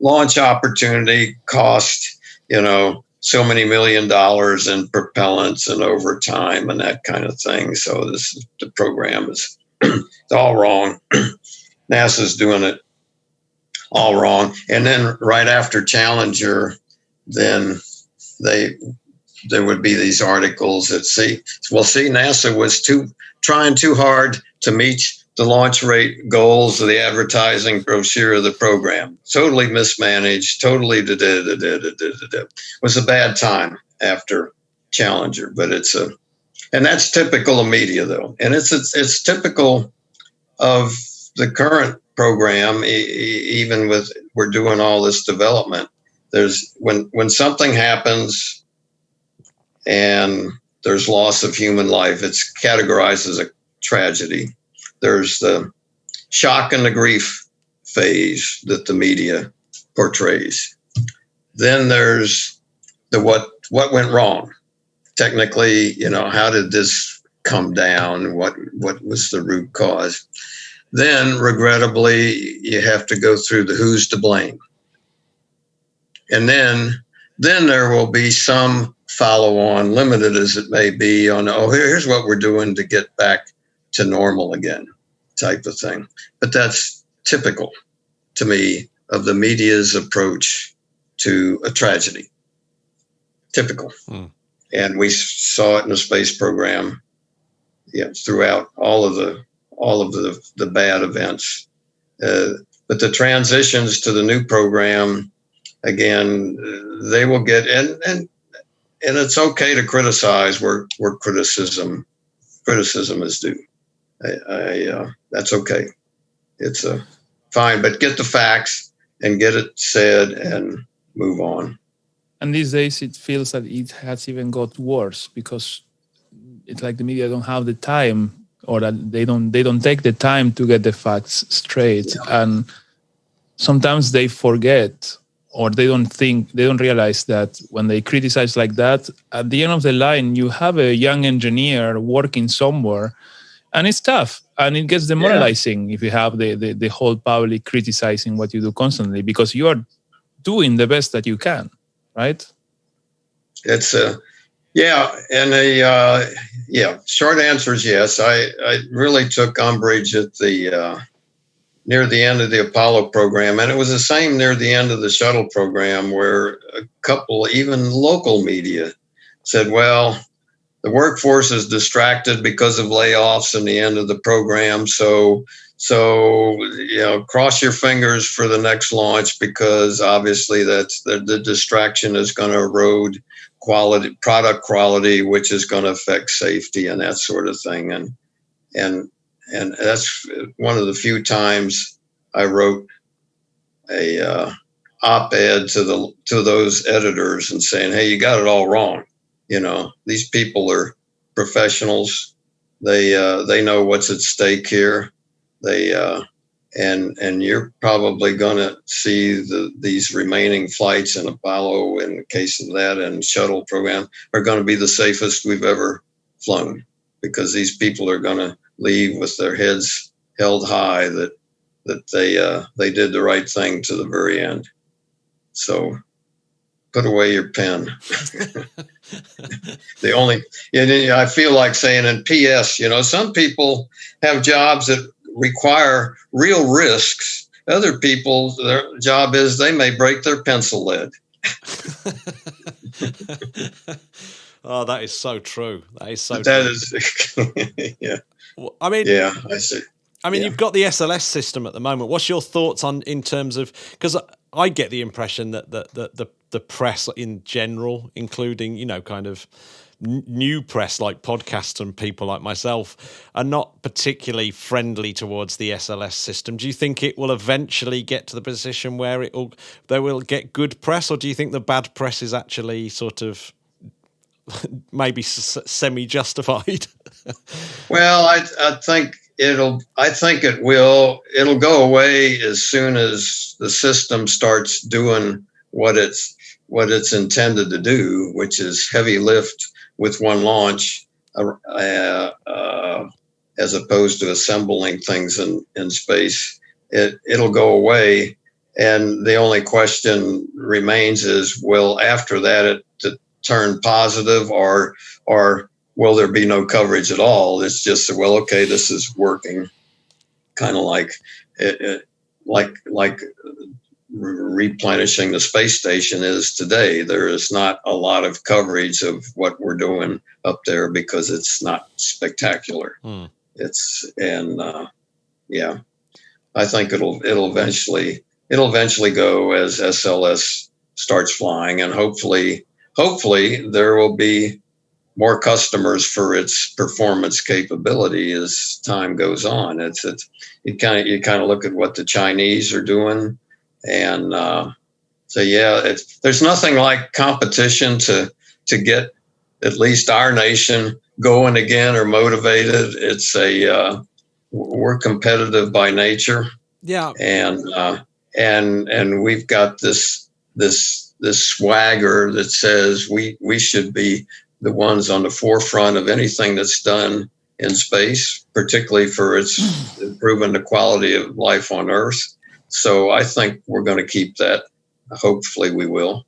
[SPEAKER 5] launch opportunity, cost, so many $1 million in propellants and overtime and that kind of thing. So the program is it's all wrong. NASA's doing it all wrong. And then right after Challenger, then there would be these articles that NASA was trying too hard to meet the launch rate goals of the advertising brochure of the program. Totally mismanaged, totally It was a bad time after Challenger, but and that's typical of media though. And it's typical of the current program, even with, we're doing all this development. There's when something happens and there's loss of human life, it's categorized as a tragedy. There's the shock and the grief phase that the media portrays. Then there's the what went wrong. Technically, how did this come down? What was the root cause? Then, regrettably, you have to go through the who's to blame. And then there will be some follow-on, limited as it may be, on, here's what we're doing to get back to normal again, type of thing. But that's typical, to me, of the media's approach to a tragedy. Typical. And we saw it in the space program, throughout all of the bad events. But the transitions to the new program, again, they will get, and it's okay to criticize where criticism is due. That's okay. It's fine, but get the facts and get it said and move on.
[SPEAKER 1] And these days it feels that it has even got worse, because it's like the media don't have the time, or that they don't take the time to get the facts straight. Yeah. And sometimes they forget, or they don't realize that when they criticize like that, at the end of the line, you have a young engineer working somewhere, and it's tough, and it gets demoralizing if you have the whole public criticizing what you do constantly, because you are doing the best that you can, right?
[SPEAKER 5] It's short answer is yes. I really took umbrage at the near the end of the Apollo program, and it was the same near the end of the shuttle program, where a couple, even local media, said, well, the workforce is distracted because of layoffs and the end of the program, so cross your fingers for the next launch, because obviously that's the distraction is going to erode product quality, which is going to affect safety and that sort of thing. And that's one of the few times I wrote a op-ed to those editors and saying, hey, you got it all wrong. These people are professionals. They know what's at stake here. And you're probably going to see these remaining flights in Apollo, in the case of that, and shuttle program, are going to be the safest we've ever flown, because these people are going to leave with their heads held high that they did the right thing to the very end. So put away your pen. I feel like saying in PS, some people have jobs that require real risks. Other people, their job is they may break their pencil lead.
[SPEAKER 6] Oh, that is so true. That is so
[SPEAKER 5] that
[SPEAKER 6] true.
[SPEAKER 5] Is, yeah.
[SPEAKER 6] Well,
[SPEAKER 5] yeah, I see.
[SPEAKER 6] You've got the SLS system at the moment. What's your thoughts in terms of, because I get the impression that the press in general, including, kind of new press like podcasts and people like myself, are not particularly friendly towards the SLS system. Do you think it will eventually get to the position where they will get good press, or do you think the bad press is actually sort of maybe semi-justified?
[SPEAKER 5] Well, I think it will. It'll go away as soon as the system starts doing what it's intended to do, which is heavy lift with one launch, as opposed to assembling things in space. It'll go away, and the only question remains is, will after that it turn positive, or will there be no coverage at all? It's just, well, okay, this is working, kind of like replenishing the space station is today. There is not a lot of coverage of what we're doing up there because it's not spectacular. I think it'll eventually go as SLS starts flying, and hopefully there will be more customers for its performance capability as time goes on. You kind of look at what the Chinese are doing, and there's nothing like competition to get at least our nation going again or motivated. It's we're competitive by nature.
[SPEAKER 6] Yeah.
[SPEAKER 5] And we've got this swagger that says we should be the ones on the forefront of anything that's done in space, particularly for its improving the quality of life on Earth. So I think we're going to keep that. Hopefully we will,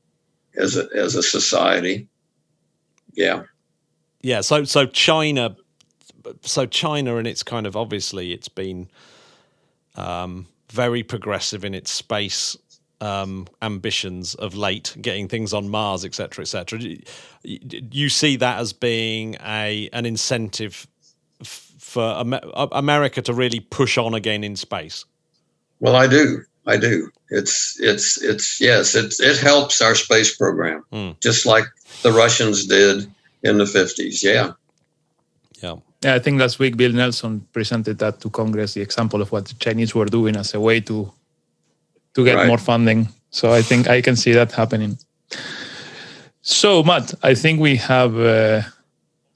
[SPEAKER 5] as a society. Yeah.
[SPEAKER 6] Yeah. So China, and it's kind of, obviously it's been very progressive in its space ambitions of late, getting things on Mars, et cetera, et cetera. You see that as being an incentive for America to really push on again in space?
[SPEAKER 5] Well, I do. It helps our space program, just like the Russians did in the 50s. Yeah.
[SPEAKER 1] Yeah, I think last week Bill Nelson presented that to Congress, the example of what the Chinese were doing as a way to get more funding. So I think I can see that happening. So, Matt, I think we have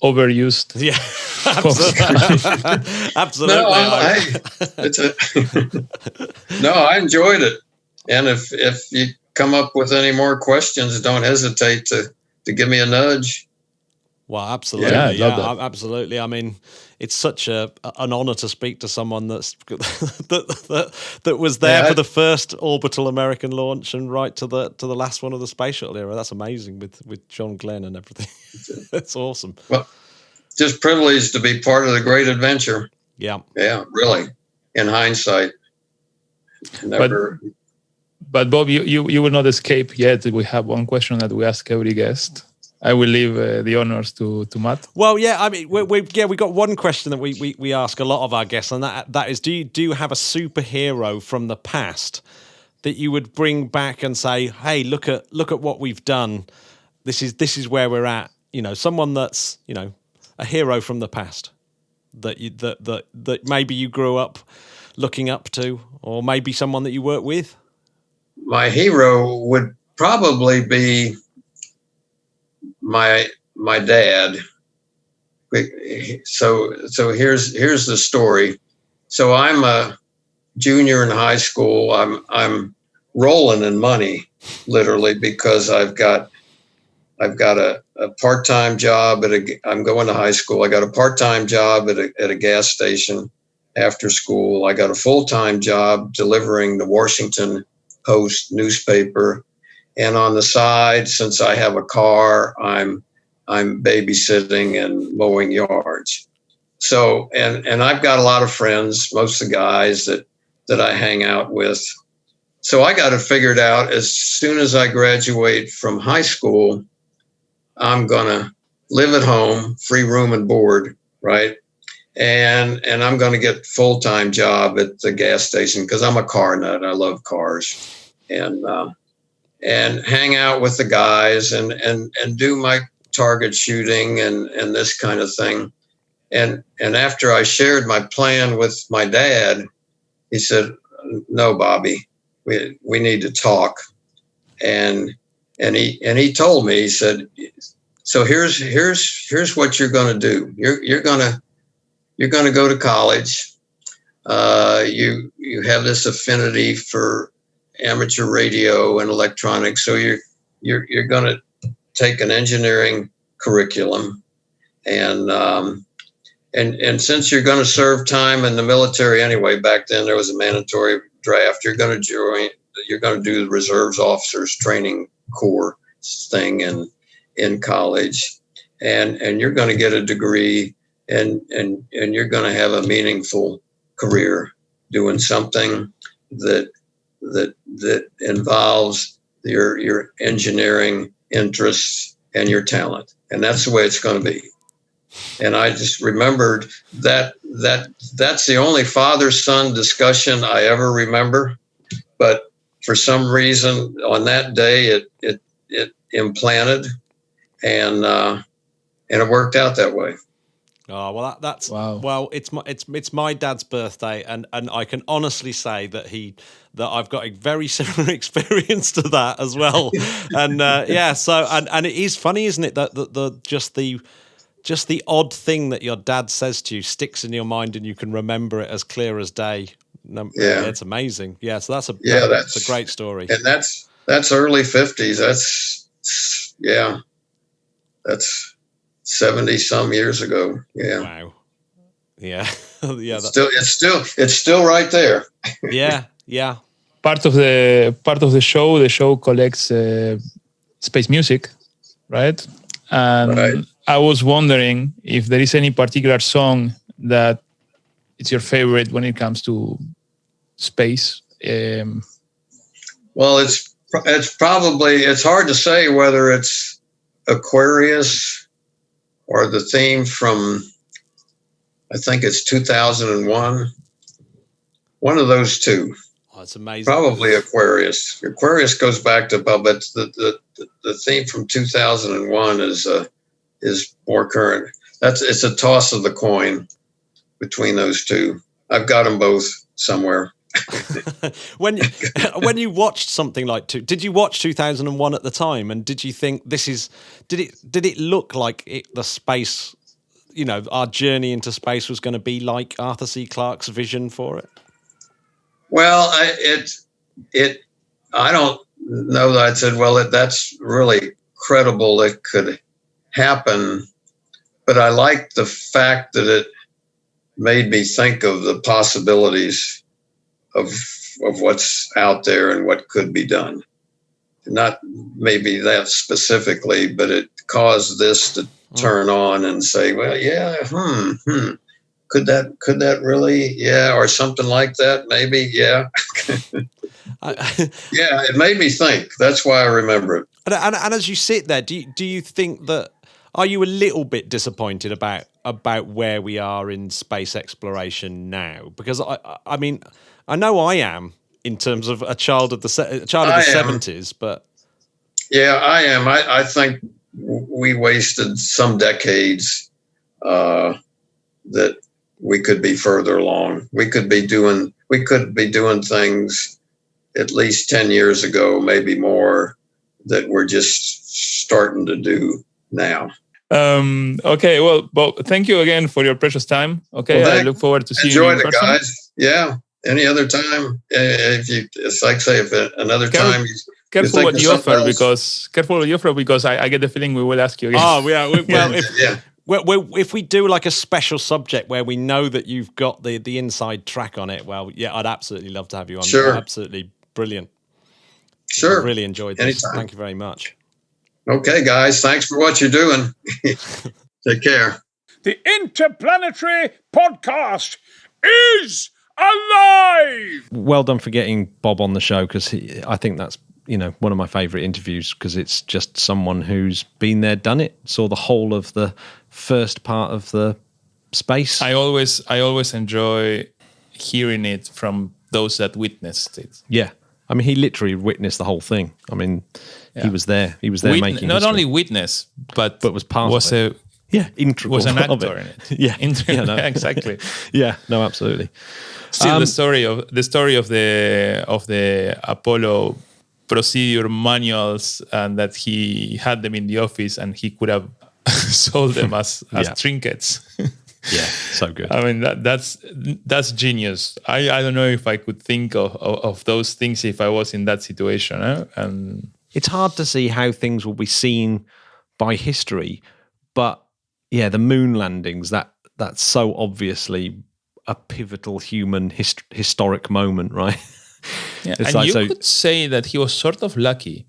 [SPEAKER 1] overused.
[SPEAKER 6] Yeah, absolutely.
[SPEAKER 5] Absolutely. No, I enjoyed it. if you come up with any more questions, don't hesitate to give me a nudge.
[SPEAKER 6] Well, absolutely.
[SPEAKER 1] Yeah, I
[SPEAKER 6] Yeah,
[SPEAKER 1] love that.
[SPEAKER 6] absolutely. I mean, it's such an honor to speak to someone that's that was there
[SPEAKER 5] Yeah,
[SPEAKER 6] for the first orbital American launch and right to the last one of the Space Shuttle era. That's amazing with John Glenn and everything. That's awesome.
[SPEAKER 5] Well, just privileged to be part of the great adventure.
[SPEAKER 6] Yeah.
[SPEAKER 5] Yeah, really. In hindsight, never.
[SPEAKER 1] But Bob, you will not escape yet. We have one question that we ask every guest. I will leave the honors to Matt.
[SPEAKER 6] Well, yeah, I mean, we got one question that we ask a lot of our guests, and that is, do you have a superhero from the past that you would bring back and say, hey, look at what we've done. This is where we're at. You know, someone that's, you know, a hero from the past that maybe you grew up looking up to, or maybe someone that you work with.
[SPEAKER 5] My hero would probably be my dad. So here's the story. So I'm a junior in high school. I'm rolling in money, literally, because I've got a part-time job I'm going to high school. I got a part-time job at a gas station after school. I got a full-time job delivering the Washington Post newspaper. And on the side, since I have a car, I'm babysitting and mowing yards. So, and I've got a lot of friends, most of the guys that I hang out with. So I got it figured out. As soon as I graduate from high school, I'm gonna live at home, free room and board, right? And I'm gonna get full-time job at the gas station because I'm a car nut. I love cars, and hang out with the guys and do my target shooting and this kind of thing. And after I shared my plan with my dad, he said, "No, Bobby, we need to talk." And he told me, he said, "So here's what you're going to do. You're going to go to college. You have this affinity for amateur radio and electronics, so you're going to take an engineering curriculum, and since you're going to serve time in the military anyway, back then there was a mandatory draft. You're going to do the reserves officers training corps thing in college, and you're going to get a degree, and you're going to have a meaningful career doing something that involves your engineering interests and your talent, and that's the way it's going to be." And I just remembered that's the only father-son discussion I ever remember. But for some reason on that day it implanted, and it worked out that way.
[SPEAKER 6] Oh, well, that's
[SPEAKER 1] wow.
[SPEAKER 6] Well, it's my dad's birthday, and I can honestly say that I've got a very similar experience to that as well. And yeah, so and it is funny, isn't it, that just the odd thing that your dad says to you sticks in your mind and you can remember it as clear as day. Yeah, it's amazing. Yeah, so that's a great story.
[SPEAKER 5] And that's early 50s. That's 70 some years ago. Yeah.
[SPEAKER 6] Wow. Yeah. Yeah.
[SPEAKER 5] It's still right there.
[SPEAKER 6] Yeah.
[SPEAKER 1] Part of the show collects space music, right? And
[SPEAKER 5] right.
[SPEAKER 1] I was wondering if there is any particular song that it's your favorite when it comes to space.
[SPEAKER 5] Well, it's hard to say whether it's Aquarius or the theme from, I think it's 2001. One of those two.
[SPEAKER 6] Oh, it's amazing.
[SPEAKER 5] Probably Aquarius. Aquarius goes back to, but the theme from 2001 is more current. It's a toss of the coin between those two. I've got them both somewhere.
[SPEAKER 6] When you watched something like did you watch 2001 at the time, and did you think did it look like the space, our journey into space was going to be like Arthur C. Clarke's vision for it?
[SPEAKER 5] Well, I don't know that I said, well, that's really credible. It could happen. But I like the fact that it made me think of the possibilities of what's out there and what could be done. Not maybe that specifically, but it caused this to turn on and say, well, yeah, could that really, yeah, or something like that, maybe, yeah. Yeah, it made me think. That's why I remember it.
[SPEAKER 6] And as you sit there, do you think that, are you a little bit disappointed about where we are in space exploration now? Because I mean, I know I am, in terms of a child of the 70s, but
[SPEAKER 5] yeah, I am. I think we wasted some decades that we could be further along. We could be doing things at least 10 years ago, maybe more, that we're just starting to do now.
[SPEAKER 1] Okay, well, Bob, thank you again for your precious time. Okay, well, I look forward to seeing you in person.
[SPEAKER 5] Enjoy it, guys. Yeah. Any other time, it's like say if another time.
[SPEAKER 1] Careful what you offer, because I get the feeling we will ask you again.
[SPEAKER 6] Oh yeah, if we do like a special subject where we know that you've got the inside track on it, well, yeah, I'd absolutely love to have you on.
[SPEAKER 5] Sure,
[SPEAKER 6] absolutely brilliant.
[SPEAKER 5] Sure,
[SPEAKER 6] I really enjoyed this. Anytime. Thank you very much.
[SPEAKER 5] Okay, guys, thanks for what you're doing. Take care.
[SPEAKER 4] The Interplanetary Podcast is alive!
[SPEAKER 3] Well done for getting Bob on the show, because I think that's, one of my favourite interviews, because it's just someone who's been there, done it, saw the whole of the first part of the space.
[SPEAKER 1] I always enjoy hearing it from those that witnessed it.
[SPEAKER 3] Yeah. I mean, he literally witnessed the whole thing. I mean, he was there. He was there making
[SPEAKER 1] not
[SPEAKER 3] history.
[SPEAKER 1] Only witness, but
[SPEAKER 3] was part of it.
[SPEAKER 1] Was an actor in it.
[SPEAKER 3] Yeah,
[SPEAKER 1] exactly.
[SPEAKER 3] Yeah, no, absolutely.
[SPEAKER 1] Still, the story of the Apollo procedure manuals, and that he had them in the office, and he could have sold them as trinkets.
[SPEAKER 3] Yeah, so good.
[SPEAKER 1] I mean, that's genius. I don't know if I could think of those things if I was in that situation. And
[SPEAKER 3] it's hard to see how things will be seen by history, but yeah, the moon landings, that's so obviously a pivotal human historic moment, right?
[SPEAKER 1] Yeah, and you could say that he was sort of lucky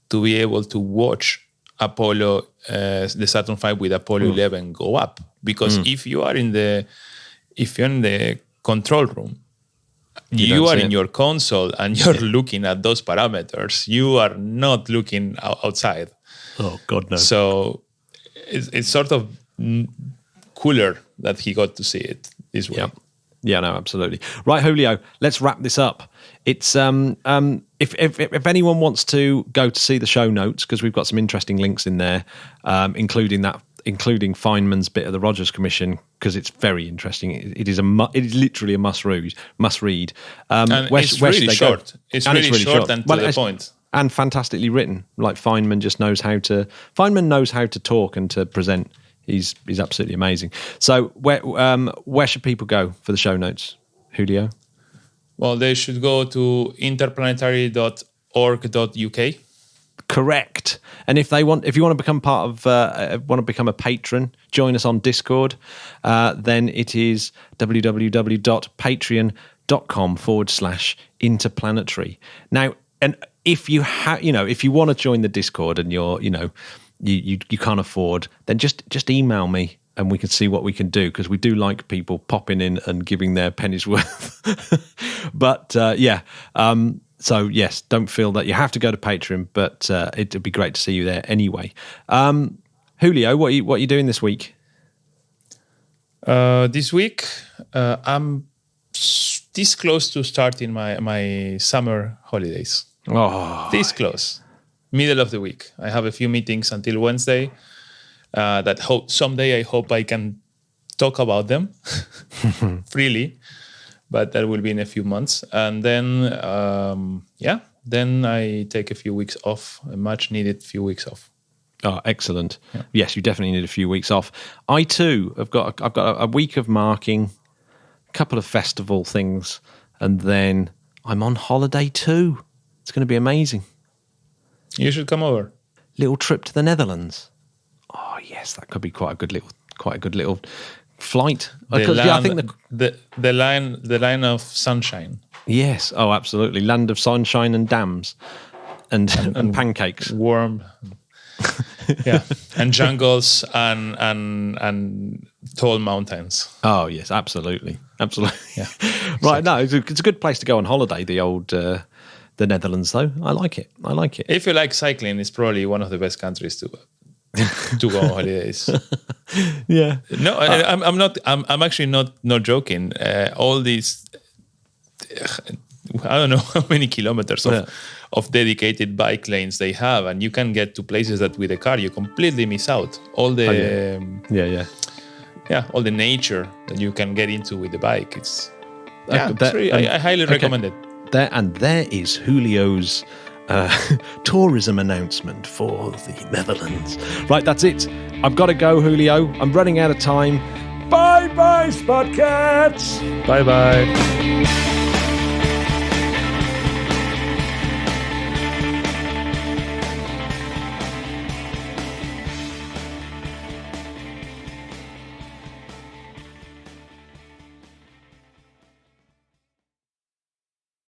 [SPEAKER 1] to be able to watch Apollo, the Saturn V with Apollo 11 go up, because if you're in the control room, you are in your console and you're looking at those parameters. You are not looking outside.
[SPEAKER 3] Oh God, no!
[SPEAKER 1] So it's sort of cooler that he got to see it this way.
[SPEAKER 3] Yeah, no, absolutely. Right, Julio, let's wrap this up. It's if anyone wants to go to see the show notes, because we've got some interesting links in there, including Feynman's bit of the Rogers Commission, because it's very interesting. It is literally a must read.
[SPEAKER 1] And it's really short. It's really short and to the point.
[SPEAKER 3] And fantastically written. Like Feynman knows how to talk and to present. He's absolutely amazing. So where should people go for the show notes, Julio?
[SPEAKER 1] Well, they should go to interplanetary.org.uk.
[SPEAKER 3] Correct. And if you want to become a patron, join us on Discord, then it is www.patreon.com/interplanetary. Now, and if you want to join the Discord and you can't afford, then just email me and we can see what we can do, because we do like people popping in and giving their pennies worth. But so yes, don't feel that you have to go to Patreon, but it'd be great to see you there anyway. Julio, what are you doing this week?
[SPEAKER 1] This week, I'm this close to starting my summer holidays.
[SPEAKER 3] Oh,
[SPEAKER 1] this close. Middle of the week. I have a few meetings until Wednesday. Someday I hope I can talk about them freely, but that will be in a few months. And then, then I take a few weeks off, a much needed few weeks off.
[SPEAKER 3] Oh, excellent. Yeah. Yes, you definitely need a few weeks off. I too I've got a week of marking, a couple of festival things, and then I'm on holiday too. It's going to be amazing.
[SPEAKER 1] You should come over.
[SPEAKER 3] Little trip to the Netherlands. Oh yes, that could be quite a good little flight. I think
[SPEAKER 1] the line of sunshine.
[SPEAKER 3] Yes. Oh, absolutely. Land of sunshine and dams, and pancakes.
[SPEAKER 1] Warm. Yeah, and jungles and tall mountains.
[SPEAKER 3] Oh yes, absolutely.
[SPEAKER 1] Yeah.
[SPEAKER 3] Right. No, it's a good place to go on holiday. The old the Netherlands, though. I like it.
[SPEAKER 1] If you like cycling, it's probably one of the best countries to go on holidays.
[SPEAKER 3] Yeah.
[SPEAKER 1] No, I'm not. I'm actually not joking. All these, I don't know how many kilometers of dedicated bike lanes they have, and you can get to places that with a car you completely miss out. All the all the nature that you can get into with the bike. It's I highly recommend it.
[SPEAKER 3] There is Julio's tourism announcement for the Netherlands. Right, that's it. I've got to go, Julio. I'm running out of time. Bye-bye, Spot Cats.
[SPEAKER 1] Bye-bye.